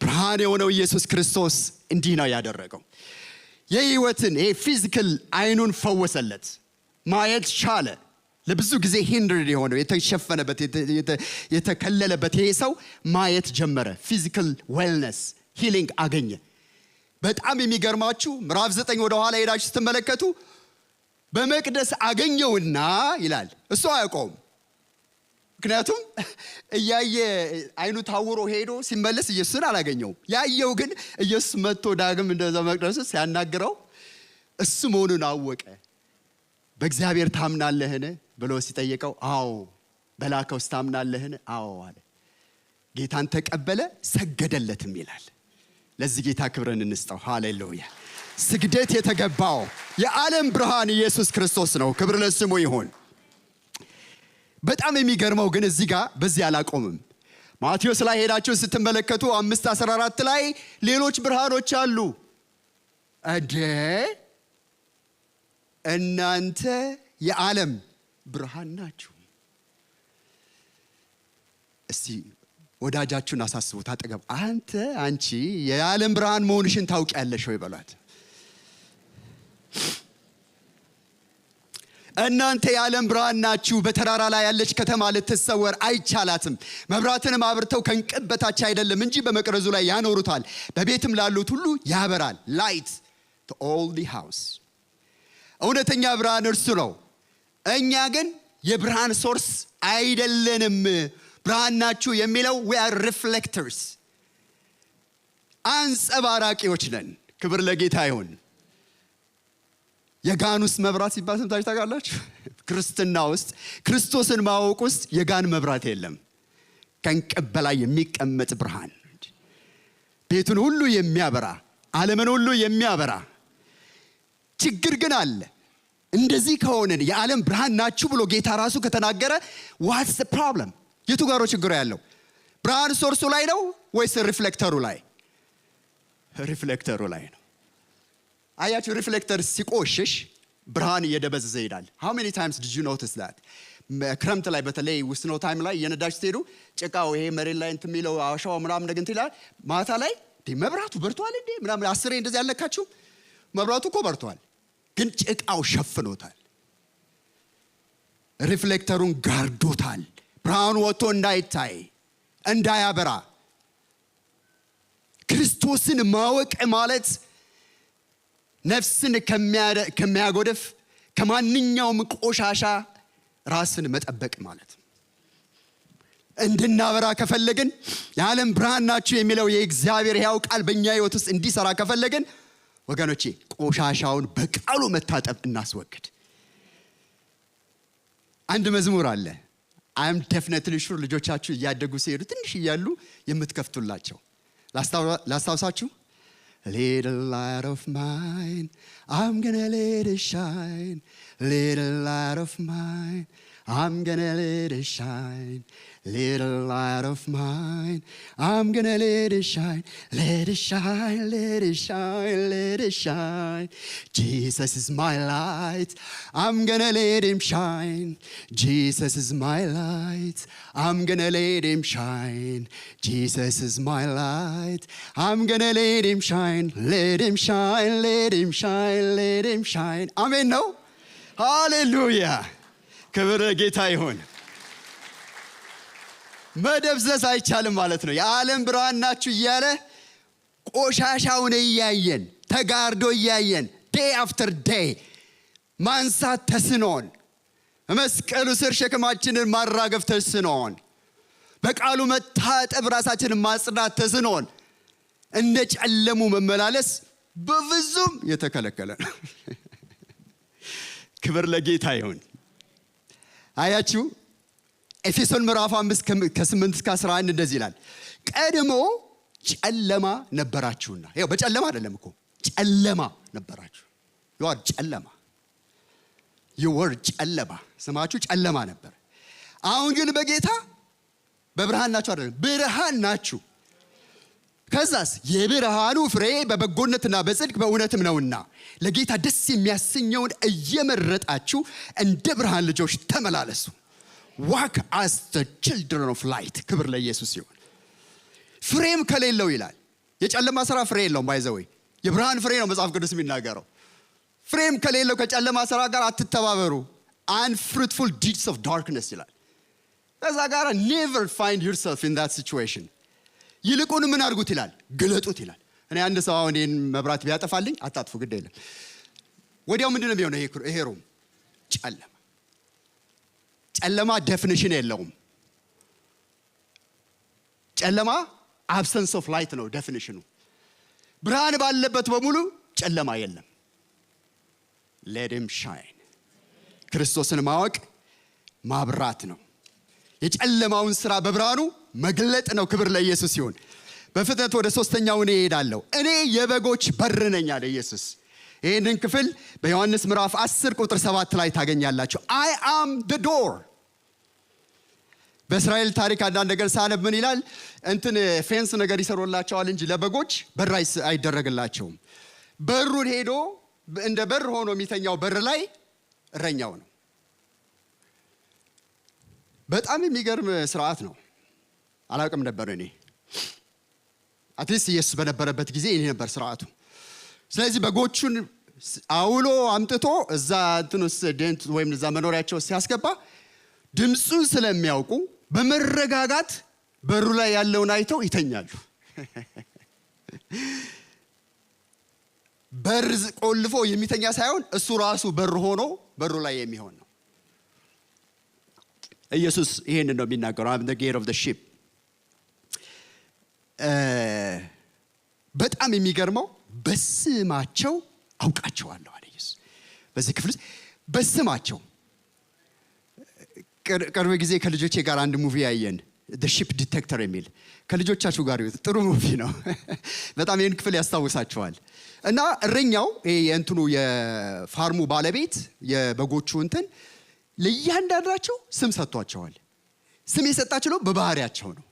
ብርሃን የሆነው ኢየሱስ ክርስቶስ እንዲህ ነው ያደረገው። የህይወትን ይሄ ፊዚካል አይኑን ፈወሰለት፣ ማየት ቻለ። ለብዙ ጊዜ ሂንድርድ የሆነው የተሸፈነበት የተከለለበት ይሄ ሰው ማየት ጀመረ። ፊዚካል ዌልነስ ሂሊንግ አገኘ። በጣም የሚገርማችሁ ምዕራፍ 9 ወደ ኋላ ሄዳችሁ ስትመለከቱ በመቅደስ አገኘውና ይላል። እሱ አያውቀውም። ምክንያቱም እያየ አይኑ ታውሮ ሄዶ ሲመለስ ኢየሱስን አላገኘውም። ያየው ግን ኢየሱስ መጥቶ ዳግም እንደዛ መቅደስ ሲያናግረው እሱ መሆኑን አወቀ። በእግዚአብሔር ታምናለህን ብሎ ሲጠይቀው አዎ። በላከው ታምናለህን? አዎ አለ። ጌታን ተቀበለ፣ ሰገደለትም ይላል። ለዚህ ጌታ ክብርን እንስጠው። ሃሌሉያ። ስግደት የተገባው የዓለም ብርሃን ኢየሱስ ክርስቶስ ነው። ክብር ለስሙ ይሁን። በጣም የሚገርመው ግን እዚህ ጋር በዚህ አላቆምም። ማቴዎስ ላይ ሄዳችሁ ስትመለከቱ 5:14 ላይ ሌሎች ብርሃኖች አሉ። እናንተ የዓለም ብርሃን ናችሁ። እስቲ ወዳጃችሁን አሳስቡት። አጠገብ አንቺ የዓለም ብርሃን መሆንሽን ታውቂያለሽ ወይ በሏት። እናንተ የዓለም ብርሃን ናችሁ። በተራራ ላይ ያለች ከተማ ልትሰወር አይቻላትም። መብራትንም አብርተው ከእንቅብ በታች አይደለም እንጂ በመቅረዙ ላይ ያኖሩታል፣ በቤትም ላሉት ሁሉ ያበራል። light to all the house። እውነተኛ ብርሃን እርሱ ነው። እኛ ግን የብርሃን ሶርስ አይደለንም። ብርሃን ናችሁ የሚለው we are reflectors፣ አንጸባራቂዎች ነን። ክብር ለጌታ ይሁን። የጋን ውስጥ መብራት ሲባል ሰምታችሁ ታውቃላችሁ? ክርስትና ውስጥ ክርስቶስን ማወቅ ውስጥ የጋን መብራት የለም። ከእንቅብ በላይ የሚቀመጥ ብርሃን፣ ቤቱን ሁሉ የሚያበራ፣ ዓለምን ሁሉ የሚያበራ። ችግር ግን አለ። እንደዚህ ከሆነ የዓለም ብርሃን ናችሁ ብሎ ጌታ ራሱ ከተናገረ what's the problem? የቱ ጋር ችግሩ ያለው? ብርሃን ሶርሱ ላይ ነው ወይስ ሪፍሌክተሩ ላይ? ሪፍሌክተሩ ላይ ነው። አያችሁ፣ ሪፍሌክተር ሲቆሽሽ ብርሃን እየደበዘዘ ይሄዳል። how many times did you notice that? ክረምት ላይ በተለይ ስኖ ታይም ላይ የነዳችሁ ትሄዱ ጭቃው ይሄ መሬት ላይ እንትን የሚለው አሸዋው ምናምን ነገር እንትን ይላል። ማታ ላይ መብራቱ በርቷል እንዴ ምናምን አስሬ እንደዚህ ያለካችሁ መብራቱ እኮ በርቷል፣ ግን ጭቃው ሸፍኖታል። ሪፍሌክተሩን ጋርዶታል። ብርሃኑ ወጥቶ እንዳይታይ እንዳያበራ። ክርስቶስን ማወቅ ማለት ነፍስን ከሚያጎደፍ ከማንኛውም ቆሻሻ ራስን መጠበቅ ማለት ነው። እንድናበራ ከፈለግን የዓለም ብርሃን ናችሁ የሚለው የእግዚአብሔር ሕያው ቃል በእኛ ሕይወት ውስጥ እንዲሰራ ከፈለግን ወገኖቼ ቆሻሻውን በቃሉ መታጠብ እናስወግድ። አንድ መዝሙር አለ። I'm definitely sure ልጆቻችሁ እያደጉ ሲሄዱ ትንሽ እያሉ የምትከፍቱላቸው ላስታውሳችሁ። Little light of mine, I'm gonna let it shine. Little light of mine, I'm gonna let it shine. Little light of mine, I'm gonna let it shine. Let it shine, let it shine, let it shine. Jesus is my light, I'm gonna let him shine. Jesus is my light, I'm gonna let him shine. Jesus is my light, I'm gonna let him shine. Let him shine, let him shine, let him shine. Amen. No? Hallelujah. ክብር ጌታ ይሁን። መደብዘዝ አይቻልም ማለት ነው። የዓለም ብርሃን ናችሁ እያለ ቆሻሻውን እያየን ተጋርዶ እያየን day after day ማንሳት ተስኖን፣ መስቀሉ ስር ሸክማችንን ማራገፍ ተስኖን፣ በቃሉ መታጠብ ራሳችንን ማጽዳት ተስኖን እንደ ጨለሙ መመላለስ በፍጹም የተከለከለ ነው። ክብር ለጌታ ይሁን። አያችሁ ኤፌሶን ምዕራፍ 5 ከ8 እስከ 11 እንደዚህ ይላል። ቀድሞ ጨለማ ነበራችሁና። ይኸው በጨለማ አይደለም እኮ ጨለማ ነበራችሁ። ይዋር ጨለማ ይወር ጨለማ ስማችሁ ጨለማ ነበር። አሁን ግን በጌታ በብርሃን ናችሁ አይደለም ብርሃን ናችሁ። ከዛስ የብርሃኑ ፍሬ በበጎነትና በጽድቅ በእውነትም ነውና ለጌታ ደስ የሚያሰኘውን እየመረጣችሁ እንደ ብርሃን ልጆች ተመላለሱ። walk as the children of light። ክብር ለኢየሱስ ይሁን። ፍሬም ከሌለው ይላል የጨለማ ስራ ፍሬ የለውም። ባይዘወይ የብርሃን ፍሬ ነው መጽሐፍ ቅዱስ የሚናገረው። ፍሬም ከሌለው ከጨለማ ስራ ጋር አትተባበሩ። unfruitful deeds of darkness ይላል። ከዛ ጋር never find yourself in that situation። ይልቁን ምን አድርጉት ይላል? ግለጡት ይላል። እኔ አንድ ሰው አሁን ይሄን መብራት ቢያጠፋልኝ አታጥፉ ግድ የለም ወዲያው ምንድነው የሚሆነው? ይሄ ሩም ጨለማ ዴፊኒሽን የለውም። ጨለማ absence of light ነው ዴፊኒሽኑ። ብርሃን ባለበት በሙሉ ጨለማ የለም። let him shine። ክርስቶስን ማወቅ ማብራት ነው። የጨለማውን ሥራ በብርሃኑ መግለጥ ነው። ክብር ለኢየሱስ ይሁን። በፍጥነት ወደ ሶስተኛው እሄዳለሁ። እኔ የበጎች በር ነኝ አለ ኢየሱስ። ይህንን ክፍል በዮሐንስ ምዕራፍ 10 ቁጥር 7 ላይ ታገኛላችሁ። I am the door። በእስራኤል ታሪክ አንዳንድ ነገር ሳነብ ምን ይላል? ፌንስ ነገር ይሰሩላቸዋል እንጂ ለበጎች በር አይደረግላቸውም። በሩን ሄዶ እንደ በር ሆኖ የሚተኛው በር ላይ እረኛው ነው። በጣም የሚገርም ስርዓት ነው። አላውቅም ነበር እኔ። አትሊስት ኢየሱስ በነበረበት ጊዜ ይሄ ነበር ስርዓቱ። ስለዚህ በጎቹን አውሎ አምጥቶ እዛ ደንት ወይም እዛ መኖሪያቸው ሲያስገባ ድምፁን ስለሚያውቁ በመረጋጋት በሩ ላይ ያለውን አይተው ይተኛሉ። በር ቆልፎ የሚተኛ ሳይሆን እሱ ራሱ በር ሆኖ በሩ ላይ የሚሆን ነው። ኢየሱስ ይሄን ነው የሚናገረው። I'm the gate of the sheep። በጣም የሚገርመው በስማቸው አውቃቸዋለሁ አለ ኢየሱስ። በዚህ ክፍል ውስጥ በስማቸው ቅርብ ጊዜ ከልጆቼ ጋር አንድ ሙቪ ያየን the sheep detector የሚል ከልጆቻችሁ ጋር ይወጥ ጥሩ ሙቪ ነው። በጣም ይሄን ክፍል ያስታውሳቸዋል። እና እረኛው የፋርሙ ባለቤት የበጎቹ ለእያንዳንዳቸው ስም ሰጥቷቸዋል። ስም የሰጣቸው ነው በባህሪያቸው ነው።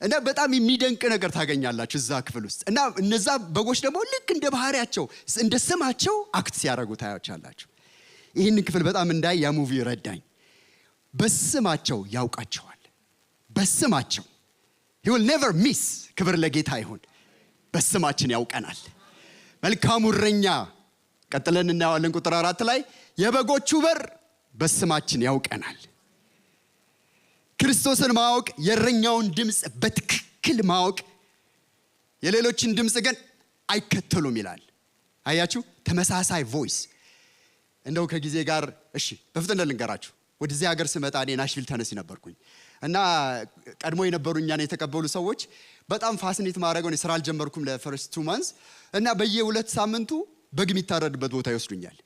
እና በጣም የሚደንቅ ነገር ታገኛላችሁ እዛ ክፍል ውስጥ። እና እነዛ በጎች ደግሞ ልክ እንደ ባህሪያቸው እንደ ስማቸው አክት ሲያደርጉ ታያቻላችሁ። ይህንን ክፍል በጣም እንዳይ ያ ሙቪ ረዳኝ። በስማቸው ያውቃቸዋል። በስማቸው he will never miss። ክብር ለጌታ ይሁን። በስማችን ያውቀናል። መልካሙ እረኛ ቀጥለን እናያለን ቁጥር 4 ላይ የበጎቹ በር በስማችን ያውቀናል። ክርስቶስን ማወቅ የእረኛውን ድምፅ በትክክል ማወቅ፣ የሌሎችን ድምፅ ግን አይከተሉም ይላል። አያችሁ፣ ተመሳሳይ ቮይስ። እንደው ከጊዜ ጋር እሺ በፍጥነት ልንገራችሁ። ወደዚህ ሀገር ስመጣ እኔ ናሽቪል ተነሲ ነበርኩኝ እና ቀድሞ የነበሩኛን የተቀበሉ ሰዎች በጣም ፋሲኔት ማድረገው ነው። ስራ አልጀመርኩም ለፈርስት 2 months እና በየ2 ሳምንቱ በግ የሚታረድበት ቦታ ይወስዱኛል።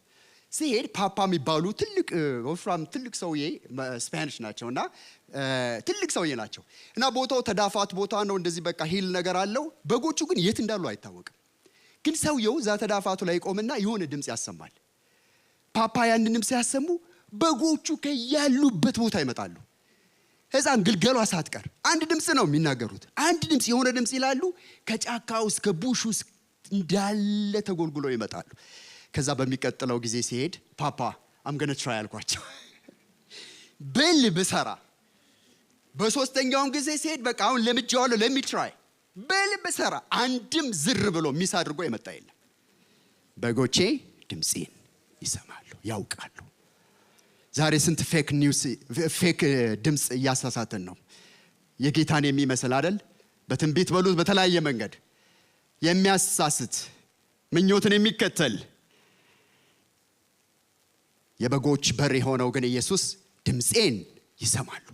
ሲሄድ ፓፓ የሚባሉ ትልቅ ወፍራም ትልቅ ሰውዬ ስፓኒሽ ናቸውና ትልቅ ሰውዬ ናቸው እና ቦታው ተዳፋት ቦታ ነው። እንደዚህ በቃ ሂል ነገር አለው። በጎቹ ግን የት እንዳሉ አይታወቅም። ግን ሰውየው እዛ ተዳፋቱ ላይ ቆምና የሆነ ድምፅ ያሰማል። ፓፓ ያንን ድምፅ ሲያሰሙ በጎቹ ከያሉበት ቦታ ይመጣሉ። ሕፃን ግልገሏ ሳትቀር አንድ ድምፅ ነው የሚናገሩት። አንድ ድምፅ የሆነ ድምፅ ይላሉ። ከጫካ ውስጥ ከቡሽ ውስጥ እንዳለ ተጎልጉሎ ይመጣሉ። ከዛ በሚቀጥለው ጊዜ ሲሄድ ፓፓ I'm going to try አልኳቸው። ብል ብሰራ በሶስተኛው ጊዜ ሲሄድ በቃ አሁን ለምጄዋለሁ let me try ብል ብሰራ አንድም ዝር ብሎ ሚስ አድርጎ የመጣ የለም። በጎቼ ድምፄን ይሰማሉ፣ ያውቃሉ። ዛሬ ስንት ፌክ ድምፅ እያሳሳተን ነው። የጌታን የሚመስል አይደል? በትንቢት በሉት በተለያየ መንገድ የሚያሳስት ምኞትን የሚከተል። የበጎች በር የሆነው ግን ኢየሱስ ድምፄን ይሰማሉ፣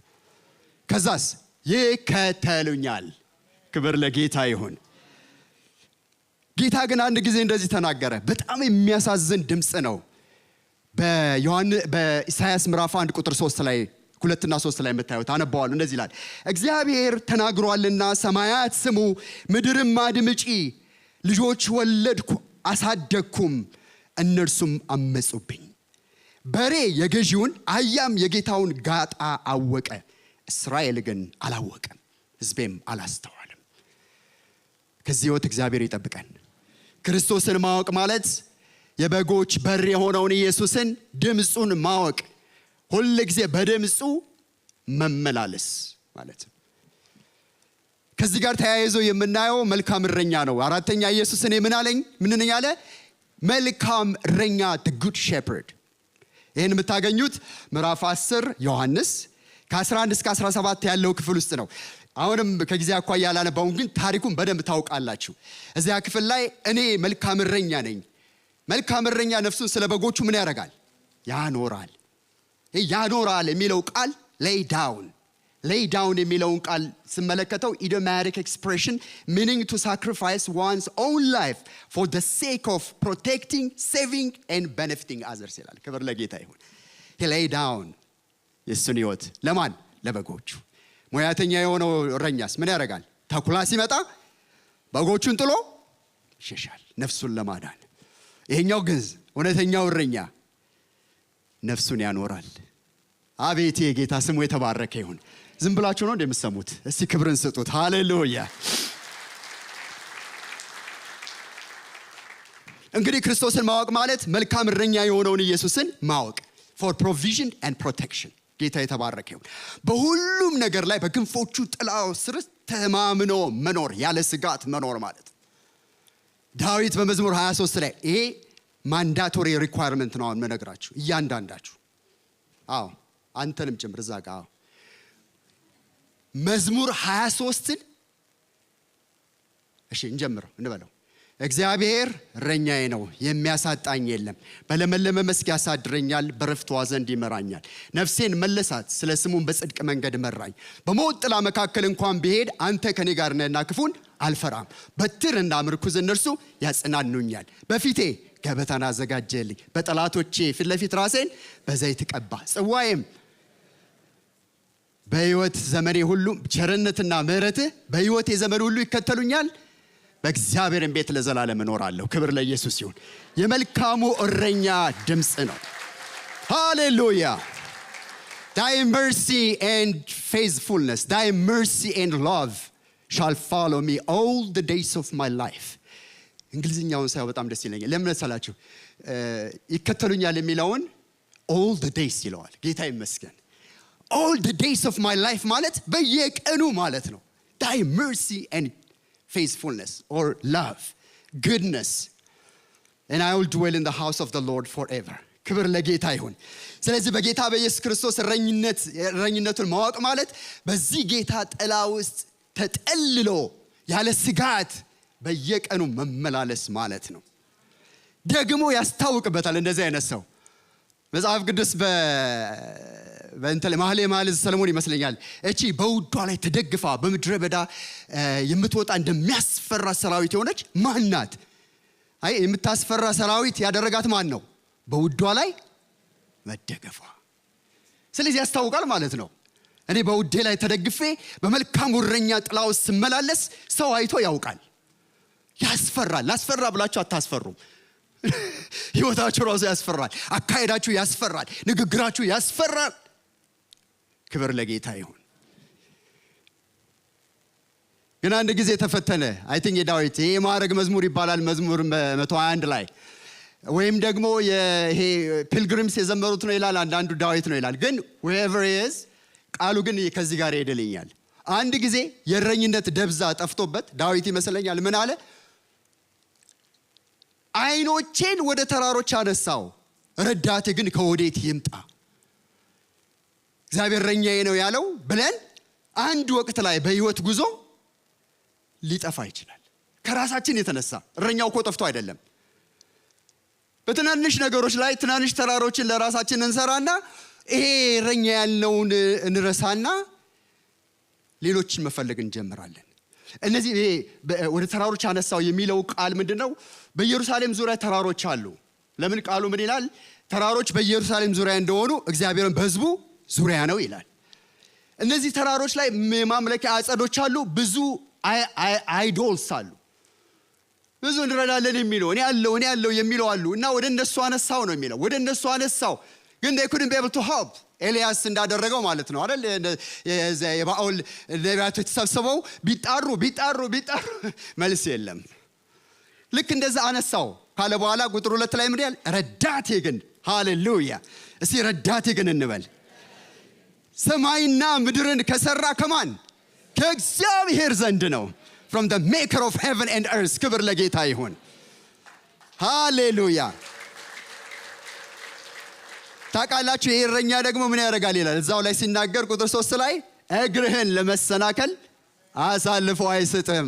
ከዛስ ይከተሉኛል። ክብር ለጌታ ይሁን። ጌታ ግን አንድ ጊዜ እንደዚህ ተናገረ። በጣም የሚያሳዝን ድምፅ ነው። በኢሳይያስ ምዕራፍ 1 ቁጥር 3 ላይ 2 እና 3 ላይ የምታዩት አነባዋለሁ። እንደዚህ ይላል፣ እግዚአብሔር ተናግሯልና ሰማያት ስሙ፣ ምድርም አድምጪ። ልጆች ወለድኩ አሳደግኩም፣ እነርሱም አመጹብኝ። በሬ የገዢውን አህያም የጌታውን ጋጣ አወቀ፣ እስራኤል ግን አላወቀም፣ ሕዝቤም አላስተዋልም። ከዚህ ሕይወት እግዚአብሔር ይጠብቀን። ክርስቶስን ማወቅ ማለት የበጎች በር የሆነውን ኢየሱስን ድምፁን ማወቅ፣ ሁሉ ጊዜ በድምፁ መመላለስ ማለት ነው። ከዚህ ጋር ተያይዞ የምናየው መልካም እረኛ ነው። አራተኛ ኢየሱስ እኔ ምን ነኝ አለ? መልካም እረኛ the good shepherd። ይሄን የምታገኙት ምዕራፍ 10 ዮሐንስ ከ11 እስከ 17 ያለው ክፍል ውስጥ ነው። አሁንም ከጊዜ አኳያ ያላነባውን ግን ታሪኩን በደንብ ታውቃላችሁ። እዚያ ክፍል ላይ እኔ መልካም እረኛ ነኝ። መልካም እረኛ ነፍሱን ስለ በጎቹ ምን ያደርጋል? ያኖራል። ያኖራል የሚለው ቃል lay down የሚለውን ቃል ስመለከተው idiomatic expression meaning to sacrifice one's own life for the sake of protecting, saving and benefiting others ይላል። ክብር ለጌታ ይሁን። he lay down የሱን ሕይወት ለማን? ለበጎቹ። ሙያተኛ የሆነው እረኛስ ምን ያደርጋል? ተኩላ ሲመጣ በጎቹን ጥሎ ይሸሻል ነፍሱን ለማዳን። ይሄኛው ግን እውነተኛው እረኛ ነፍሱን ያኖራል። አቤት የጌታ ስሙ የተባረከ ይሁን። ዝም ብላችሁ ነው እንደምትሰሙት? እስቲ ክብርን ስጡት። ሃሌሉያ። እንግዲህ ክርስቶስን ማወቅ ማለት መልካም እረኛ የሆነውን ኢየሱስን ማወቅ for provision and protection። ጌታ የተባረከ ይሁን። በሁሉም ነገር ላይ በክንፎቹ ጥላ ስር ተማምኖ መኖር፣ ያለ ስጋት መኖር ማለት። ዳዊት በመዝሙር 23 ላይ ይሄ ማንዳቶሪ ሪኳየርመንት ነው የምነግራችሁ እያንዳንዳችሁ። አንተንም ጭምር እዛ ጋር መዝሙር 23ን እሺ እንጀምረው እንበለው። እግዚአብሔር እረኛዬ ነው የሚያሳጣኝ የለም። በለመለመ መስክ ያሳድረኛል፣ በዕረፍቷ ዘንድ ይመራኛል። ነፍሴን መለሳት፣ ስለ ስሙም በጽድቅ መንገድ መራኝ። በሞት ጥላ መካከል እንኳን ብሄድ አንተ ከኔ ጋር ነህና ክፉን አልፈራም። በትርና ምርኩዝ እነርሱ ያጽናኑኛል። በፊቴ ገበታን አዘጋጀልኝ፣ በጠላቶቼ ፊት ለፊት ራሴን በዘይት ቀባ። ጽዋዬም በሕይወት ዘመኔ ሁሉ ቸርነትና ምሕረትህ በሕይወቴ ዘመን ሁሉ ይከተሉኛል። በእግዚአብሔርም ቤት ለዘላለም እኖራለሁ። ክብር ለኢየሱስ ይሁን። የመልካሙ እረኛ ድምፅ ነው። ሃሌሉያ። Thy mercy and faithfulness, thy mercy and love shall follow me all the days of my life. እንግሊዝኛውን ሳይው በጣም ደስ ይለኛል። ለምን መሰላችሁ? ይከተሉኛል የሚለውን all the days ይለዋል። ጌታ ይመስገን። all the days of my life ማለት በየቀኑ ማለት ነው። thy mercy and faithfulness or love, goodness, and I will dwell in the house of the Lord forever. ክብር ለጌታ ይሁን። ስለዚህ በጌታ በኢየሱስ ክርስቶስ እረኝነቱን ማወቅ ማለት በዚህ ጌታ ጥላ ውስጥ ተጠልሎ ያለ ስጋት በየቀኑ መመላለስ ማለት ነው። ደግሞ ያስታውቅበታል እንደዚህ አይነት ሰው። መጽሐፍ ቅዱስ መኃልየ ሰሎሞን ይመስለኛል እቺ በውዷ ላይ ተደግፋ በምድረ በዳ የምትወጣ እንደሚያስፈራ ሰራዊት የሆነች ማን ናት? አይ የምታስፈራ ሰራዊት ያደረጋት ማን ነው? በውዷ ላይ መደገፏ። ስለዚህ ያስታውቃል ማለት ነው። እኔ በውዴ ላይ ተደግፌ በመልካሙ እረኛ ጥላ ውስጥ ስመላለስ ሰው አይቶ ያውቃል። ያስፈራል። ላስፈራ ብላችሁ አታስፈሩም። ሕይወታችሁ ራሱ ያስፈራል። አካሄዳችሁ ያስፈራል። ንግግራችሁ ያስፈራል። ክብር ለጌታ ይሁን። ግን አንድ ጊዜ ተፈተነ። አይ ቲንክ የዳዊት ይሄ የማዕረግ መዝሙር ይባላል። መዝሙር 121 ላይ ወይም ደግሞ ይሄ ፒልግሪምስ የዘመሩት ነው ይላል፣ አንዳንዱ ዳዊት ነው ይላል። ግን whoever is ቃሉ ግን ከዚህ ጋር ይሄድልኛል። አንድ ጊዜ የእረኝነት ደብዛ ጠፍቶበት ዳዊት ይመስለኛል ምን አለ? አይኖቼን ወደ ተራሮች አነሳው፣ ረዳቴ ግን ከወዴት ይምጣ? እግዚአብሔር እረኛዬ ነው ያለው ብለን አንድ ወቅት ላይ በህይወት ጉዞ ሊጠፋ ይችላል። ከራሳችን የተነሳ እረኛው እኮ ጠፍቶ አይደለም። በትናንሽ ነገሮች ላይ ትናንሽ ተራሮችን ለራሳችን እንሰራና ይሄ እረኛ ያልነውን እንረሳና ሌሎችን መፈለግ እንጀምራለን። እነዚህ ወደ ተራሮች አነሳው የሚለው ቃል ምንድነው? በኢየሩሳሌም ዙሪያ ተራሮች አሉ። ለምን ቃሉ ምን ይላል? ተራሮች በኢየሩሳሌም ዙሪያ እንደሆኑ እግዚአብሔርን በሕዝቡ ዙሪያ ነው ይላል። እነዚህ ተራሮች ላይ ማምለኪያ አጸዶች አሉ። ብዙ አይዶልስ አሉ። ብዙ እንረዳለን የሚለው እኔ ያለው የሚለው አሉ። እና ወደ እነሱ አነሳው ነው የሚለው። ወደ እነሱ አነሳው ግን they couldn't be able to help። ኤልያስ እንዳደረገው ማለት ነው አይደል? የባኦል ነቢያቶች ተሰብስበው ቢጣሩ መልስ የለም። ልክ እንደዛ አነሳው ካለ በኋላ ቁጥር 2 ላይ ምን ይላል? ረዳቴ ግን፣ ሃሌሉያ! እስቲ ረዳቴ ግን እንበል። ሰማይና ምድርን ከሰራ ከማን? ከእግዚአብሔር ዘንድ ነው። from the maker of heaven and earth። ክብር ለጌታ ይሁን። ሃሌሉያ! ታውቃላችሁ ይሄ እረኛ ደግሞ ምን ያደርጋል ይላል እዛው ላይ ሲናገር ቁጥር 3 ላይ እግርህን ለመሰናከል አሳልፎ አይሰጥም፣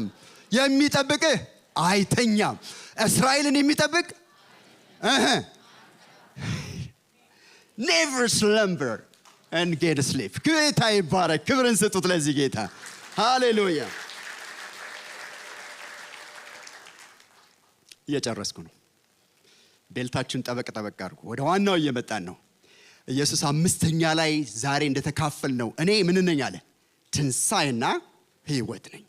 የሚጠብቅህ አይተኛም። እስራኤልን የሚጠብቅ never slumber and get sleep። ጌታ ይባረክ። ክብርን ስጡት ለዚህ ጌታ። ሃሌሉያ። እየጨረስኩ ነው። ቤልታችሁን ጠበቅ አድርጉ። ወደ ዋናው እየመጣን ነው። ኢየሱስ አምስተኛ ላይ ዛሬ እንደተካፈል ነው እኔ ምን ነኝ አለ? ትንሣኤና ሕይወት ነኝ።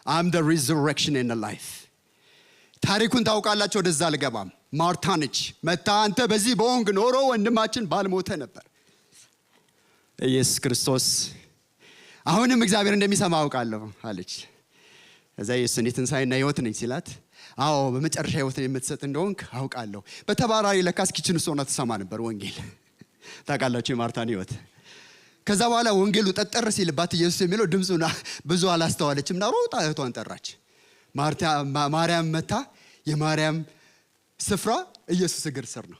I'm the resurrection and the life። ታሪኩን ታውቃላችሁ። ወደዛ አልገባም። ማርታ ነች መታ አንተ በዚህ በሆንክ ኖሮ ወንድማችን ባልሞተ ነበር። ኢየሱስ ክርስቶስ አሁንም እግዚአብሔር እንደሚሰማ አውቃለሁ አለች። እዛ ኢየሱስ እኔ ትንሣኤና ሕይወት ነኝ ሲላት አዎ በመጨረሻ ሕይወትን የምትሰጥ እንደሆንክ አውቃለሁ። በተባራሪ ለካስ ኪችን ውስጥ ሆና ትሰማ ነበር ወንጌል። ታውቃላችሁ የማርታን ሕይወት። ከዛ በኋላ ወንጌሉ ጠጠር ሲልባት ኢየሱስ የሚለው ድምፁን ብዙ አላስተዋለችም እና ሮጣ እህቷን ጠራች። ማርያም መታ። የማርያም ስፍራ ኢየሱስ እግር ስር ነው።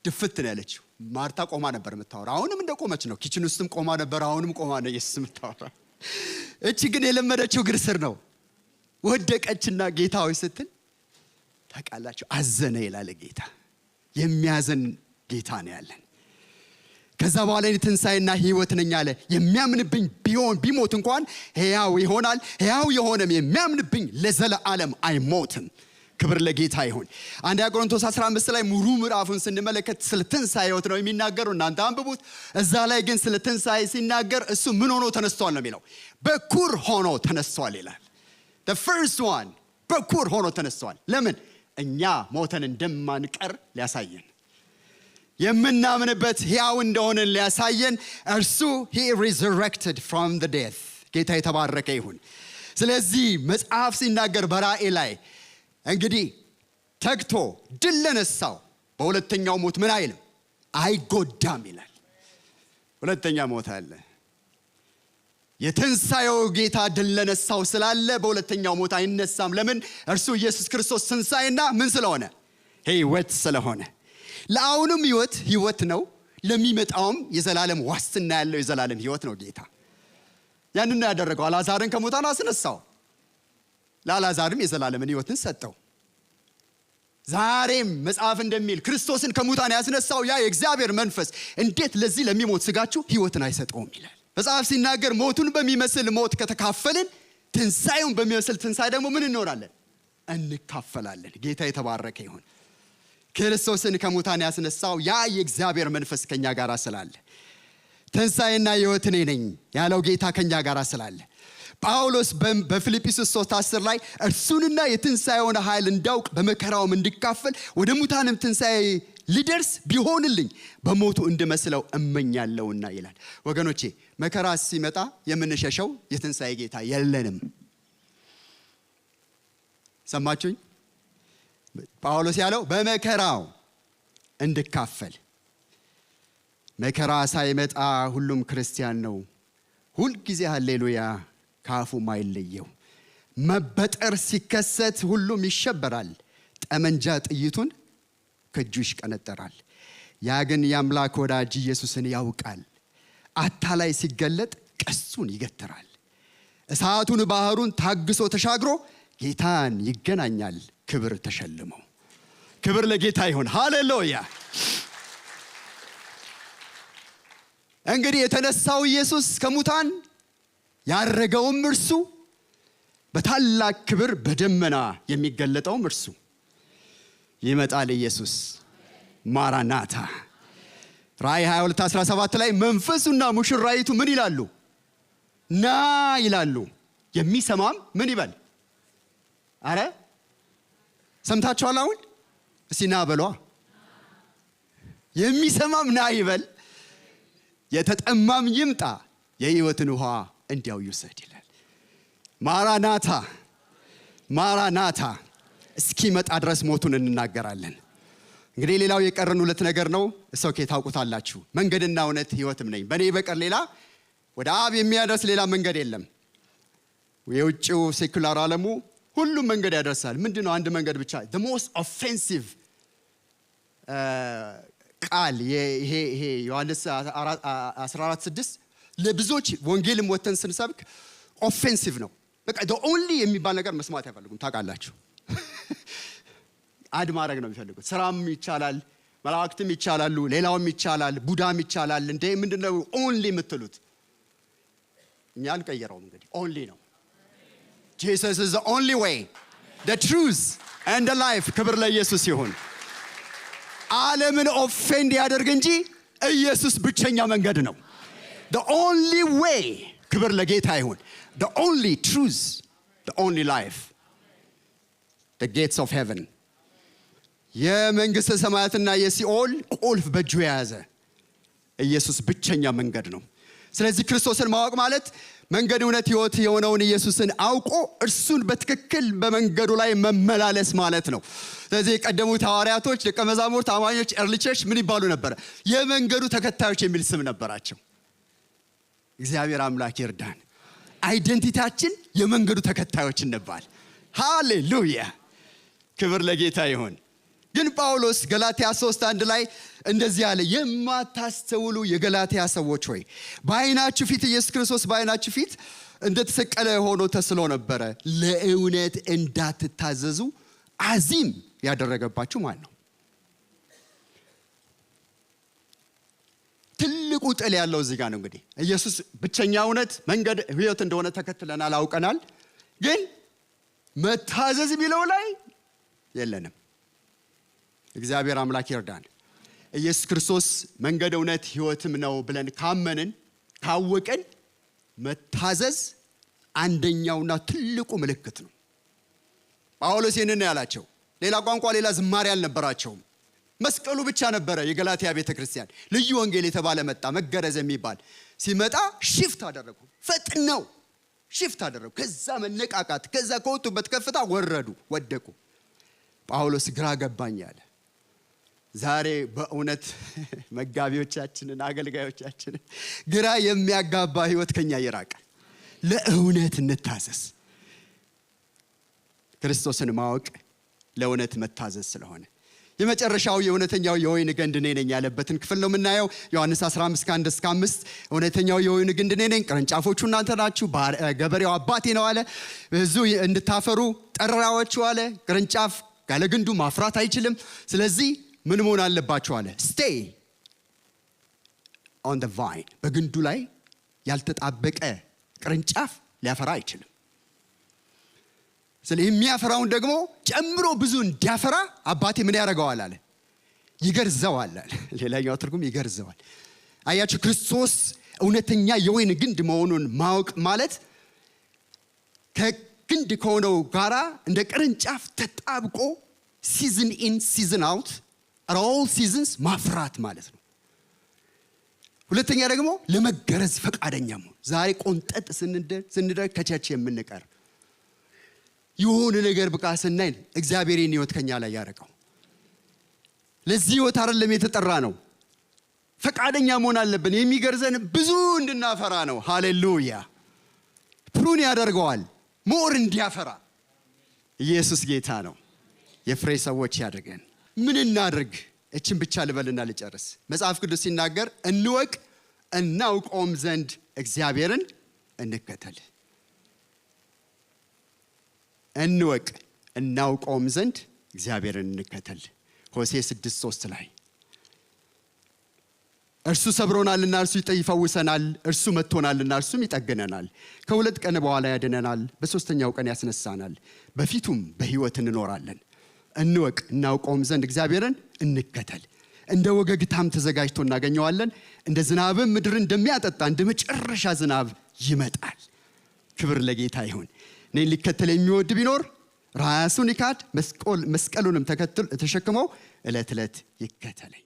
ድፍት ነው ያለችው። ማርታ ቆማ ነበር የምታወራ። አሁንም እንደቆመች ነው። ኪችን ውስጥም ቆማ ነበር። አሁንም ቆማ ነው ኢየሱስ የምታወራ። እቺ ግን የለመደችው እግር ስር ነው። ወደቀችና ጌታ ሆይ ስትል ታውቃላችሁ አዘነ ይላል ጌታ። የሚያዘን ጌታ ነው ያለን። ከዛ በኋላ እኔ ትንሣኤና ሕይወት ነኝ አለ። የሚያምንብኝ ቢሞት እንኳን ሕያው ይሆናል። ሕያው የሆነም የሚያምንብኝ ለዘለዓለም አይሞትም። ክብር ለጌታ ይሁን። አንደኛ ቆሮንቶስ 15 ላይ ሙሉ ምዕራፉን ስንመለከት ስለ ትንሣኤ ሕይወት ነው የሚናገረው። እናንተ አንብቡት። እዛ ላይ ግን ስለ ትንሣኤ ሲናገር እሱ ምን ሆኖ ተነስቷል ነው የሚለው። በኩር ሆኖ ተነስቷል ይላል። the first one በኩር ሆኖ ተነስቷል። ለምን? እኛ ሞተን እንደማንቀር ሊያሳየን፣ የምናምንበት ሕያው እንደሆነ ሊያሳየን እርሱ he resurrected from the death። ጌታ የተባረከ ይሁን። ስለዚህ መጽሐፍ ሲናገር በራእይ ላይ እንግዲህ ተግቶ ድል ለነሳው በሁለተኛው ሞት ምን አይልም አይጎዳም ይላል። ሁለተኛ ሞት አለ። የትንሣኤው ጌታ ድል ለነሳው ስላለ በሁለተኛው ሞት አይነሳም። ለምን? እርሱ ኢየሱስ ክርስቶስ ትንሣኤና ምን ስለሆነ? ሕይወት ስለሆነ። ለአሁኑም ሕይወት ነው፣ ለሚመጣውም የዘላለም ዋስትና ያለው የዘላለም ሕይወት ነው ጌታ። ያንን ነው ያደረገው። አልዓዛርን ከሙታን አስነሳው። ለአልዓዛርም የዘላለምን ሕይወትን ሰጠው። ዛሬም መጽሐፍ እንደሚል ክርስቶስን ከሙታን ያስነሳው ያ የእግዚአብሔር መንፈስ እንዴት ለዚህ ለሚሞት ስጋችሁ ሕይወትን አይሰጠውም ይላል መጽሐፍ ሲናገር። ሞቱን በሚመስል ሞት ከተካፈልን ትንሣኤውን በሚመስል ትንሣኤ ደግሞ ምን እንሆናለን? እንካፈላለን። ጌታ የተባረከ ይሁን። ክርስቶስን ከሙታን ያስነሳው ያ የእግዚአብሔር መንፈስ ከኛ ጋር ስላለ፣ ትንሣኤና ሕይወት እኔ ነኝ ያለው ጌታ ከኛ ጋር ስላለ፣ ጳውሎስ በፊልጵስዩስ 3:10 ላይ እርሱንና የትንሣኤውን ኃይል እንዳውቅ በመከራውም እንድካፈል ወደ ሙታንም ትንሣኤ ሊደርስ ቢሆንልኝ በሞቱ እንድመስለው እመኛለሁና ይላል። ወገኖቼ መከራ ሲመጣ የምንሸሸው የትንሣኤ ጌታ የለንም። ሰማችሁኝ? ጳውሎስ ያለው በመከራው እንድካፈል። መከራ ሳይመጣ ሁሉም ክርስቲያን ነው። ሁልጊዜ ሃሌሉያ ካፉ ማይለየው። መበጠር ሲከሰት ሁሉም ይሸበራል። ጠመንጃ ጥይቱን ከእጁ ይሽቀነጠራል። ያ ግን የአምላክ ወዳጅ ኢየሱስን ያውቃል። አታላይ ሲገለጥ ቀሱን ይገትራል። እሳቱን ባህሩን ታግሶ ተሻግሮ ጌታን ይገናኛል ክብር ተሸልሞ። ክብር ለጌታ ይሁን። ሃሌሉያ። እንግዲህ የተነሳው ኢየሱስ ከሙታን ያረገውም እርሱ፣ በታላቅ ክብር በደመና የሚገለጠውም እርሱ ይመጣል። ኢየሱስ ማራናታ። ራእይ 22:17 ላይ መንፈሱና ሙሽራይቱ ምን ይላሉ? ና ይላሉ። የሚሰማም ምን ይበል? አረ ሰምታችኋል? አሁን እስቲ ና በሏ። የሚሰማም ና ይበል፣ የተጠማም ይምጣ፣ የሕይወትን ውሃ እንዲያው ይውሰድ ይላል። ማራናታ ማራናታ። እስኪመጣ ድረስ ሞቱን እንናገራለን። እንግዲህ ሌላው የቀረን ሁለት ነገር ነው። እሰው ታውቁታላችሁ። መንገድና እውነት ሕይወትም ነኝ፣ በእኔ በቀር ሌላ ወደ አብ የሚያደርስ ሌላ መንገድ የለም። የውጭው ሴኩላር ዓለሙ ሁሉም መንገድ ያደርሳል። ምንድነው? አንድ መንገድ ብቻ። the most offensive ቃል ይሄ ዮሐንስ 14:6 ለብዙዎች ወንጌልም ወተን ስንሰብክ ኦፌንሲቭ ነው። በቃ the only የሚባል ነገር መስማት አይፈልጉም። ታውቃላችሁ፣ አድ ማድረግ ነው የሚፈልጉት። ስራም ይቻላል መላእክትም ይቻላሉ፣ ሌላውም ይቻላል፣ ቡዳም ይቻላል። እንዴ ምንድነው ኦንሊ የምትሉት? እኛ አንቀየረውም እንግዲህ ኦንሊ ነው። Jesus is the only way, the truth and the life። ክብር ለኢየሱስ ይሁን። ዓለምን ኦፌንድ ያደርግ እንጂ ኢየሱስ ብቸኛ መንገድ ነው። the only way። ክብር ለጌታ ይሁን። the only truth, the only life, the gates of heaven። የመንግስተ ሰማያትና የሲኦል ቁልፍ በእጁ የያዘ ኢየሱስ ብቸኛ መንገድ ነው። ስለዚህ ክርስቶስን ማወቅ ማለት መንገድ፣ እውነት፣ ሕይወት የሆነውን ኢየሱስን አውቆ እርሱን በትክክል በመንገዱ ላይ መመላለስ ማለት ነው። ስለዚህ የቀደሙት ሐዋርያቶች፣ ደቀ መዛሙርት፣ አማኞች፣ ኤርሊ ቸርች ምን ይባሉ ነበር? የመንገዱ ተከታዮች የሚል ስም ነበራቸው። እግዚአብሔር አምላክ ይርዳን። አይደንቲቲያችን የመንገዱ ተከታዮች እንባል። ሃሌሉያ! ክብር ለጌታ ይሁን። ግን ጳውሎስ ገላትያ 3:1 ላይ እንደዚህ አለ፣ የማታስተውሉ የገላትያ ሰዎች ሆይ በዓይናችሁ ፊት ኢየሱስ ክርስቶስ በዓይናችሁ ፊት እንደተሰቀለ ሆኖ ተስሎ ነበረ፣ ለእውነት እንዳትታዘዙ አዚም ያደረገባችሁ ማን ነው? ትልቁ ጥል ያለው እዚህ ጋር ነው። እንግዲህ ኢየሱስ ብቸኛ እውነት፣ መንገድ፣ ሕይወት እንደሆነ ተከትለናል፣ አውቀናል። ግን መታዘዝ የሚለው ላይ የለንም። እግዚአብሔር አምላክ ይርዳን። ኢየሱስ ክርስቶስ መንገድ፣ እውነት፣ ሕይወትም ነው ብለን ካመንን ካወቅን መታዘዝ አንደኛውና ትልቁ ምልክት ነው። ጳውሎስ ይህንን ያላቸው ሌላ ቋንቋ፣ ሌላ ዝማሬ አልነበራቸውም። መስቀሉ ብቻ ነበረ። የገላትያ ቤተክርስቲያን ልዩ ወንጌል የተባለ መጣ። መገረዝ የሚባል ሲመጣ ሽፍት አደረጉ። ፈጥነው ሽፍት አደረጉ። ከዛ መነቃቃት፣ ከዛ ከወጡበት ከፍታ ወረዱ፣ ወደቁ። ጳውሎስ ግራ ገባኝ አለ። ዛሬ በእውነት መጋቢዎቻችንን፣ አገልጋዮቻችንን ግራ የሚያጋባ ህይወት ከኛ ይራቅ። ለእውነት እንታዘዝ። ክርስቶስን ማወቅ ለእውነት መታዘዝ ስለሆነ የመጨረሻው የእውነተኛው የወይን ግንድ እኔ ነኝ ያለበትን ክፍል ነው የምናየው። ዮሐንስ 15:1-5 እውነተኛው የወይን ግንድ እኔ ነኝ፣ ቅርንጫፎቹ እናንተ ናችሁ፣ ገበሬው አባቴ ነው አለ። ብዙ እንድታፈሩ ጠራኋችሁ አለ። ቅርንጫፍ ያለ ግንዱ ማፍራት አይችልም። ስለዚህ ምን መሆን አለባችሁ አለ? stay on the vine። በግንዱ ላይ ያልተጣበቀ ቅርንጫፍ ሊያፈራ አይችልም። ስለዚህ የሚያፈራውን ደግሞ ጨምሮ ብዙ እንዲያፈራ አባቴ ምን ያደርገዋል አለ? ይገርዘዋል አለ። ሌላኛው ትርጉም ይገርዘዋል። አያችሁ፣ ክርስቶስ እውነተኛ የወይን ግንድ መሆኑን ማወቅ ማለት ከግንድ ከሆነው ጋራ እንደ ቅርንጫፍ ተጣብቆ ሲዝን ኢን ሲዝን አውት at all seasons ማፍራት ማለት ነው። ሁለተኛ ደግሞ ለመገረዝ ፈቃደኛ መሆን። ዛሬ ቆንጠጥ ስንደር ከቸርች የምንቀር የሆነ ነገር በቃ ስናይ እግዚአብሔርን ሕይወት ከኛ ላይ ያረቀው። ለዚህ ሕይወት አይደለም የተጠራ ነው። ፈቃደኛ መሆን አለብን። የሚገርዘን ብዙ እንድናፈራ ነው። ሃሌሉያ! ፕሩን ያደርገዋል ሞር እንዲያፈራ። ኢየሱስ ጌታ ነው። የፍሬ ሰዎች ያድርገን። ምን እናድርግ? እችን ብቻ ልበልና ልጨርስ። መጽሐፍ ቅዱስ ሲናገር እንወቅ እናውቀውም ዘንድ እግዚአብሔርን እንከተል። እንወቅ እናውቀውም ዘንድ እግዚአብሔርን እንከተል። ሆሴዕ 6:3 ላይ እርሱ ሰብሮናልና እርሱ ይፈውሰናል፣ እርሱ መጥቶናልና እርሱም ይጠግነናል፣ ከሁለት ቀን በኋላ ያድነናል፣ በሶስተኛው ቀን ያስነሳናል፣ በፊቱም በሕይወት እንኖራለን። እንወቅ እናውቀውም ዘንድ እግዚአብሔርን እንከተል። እንደ ወገግታም ተዘጋጅቶ እናገኘዋለን። እንደ ዝናብም ምድርን እንደሚያጠጣ እንደ መጨረሻ ዝናብ ይመጣል። ክብር ለጌታ ይሁን። እኔን ሊከተል የሚወድ ቢኖር ራሱን ይካድ፣ መስቀሉንም ተሸክሞ ዕለት ዕለት ይከተለኝ።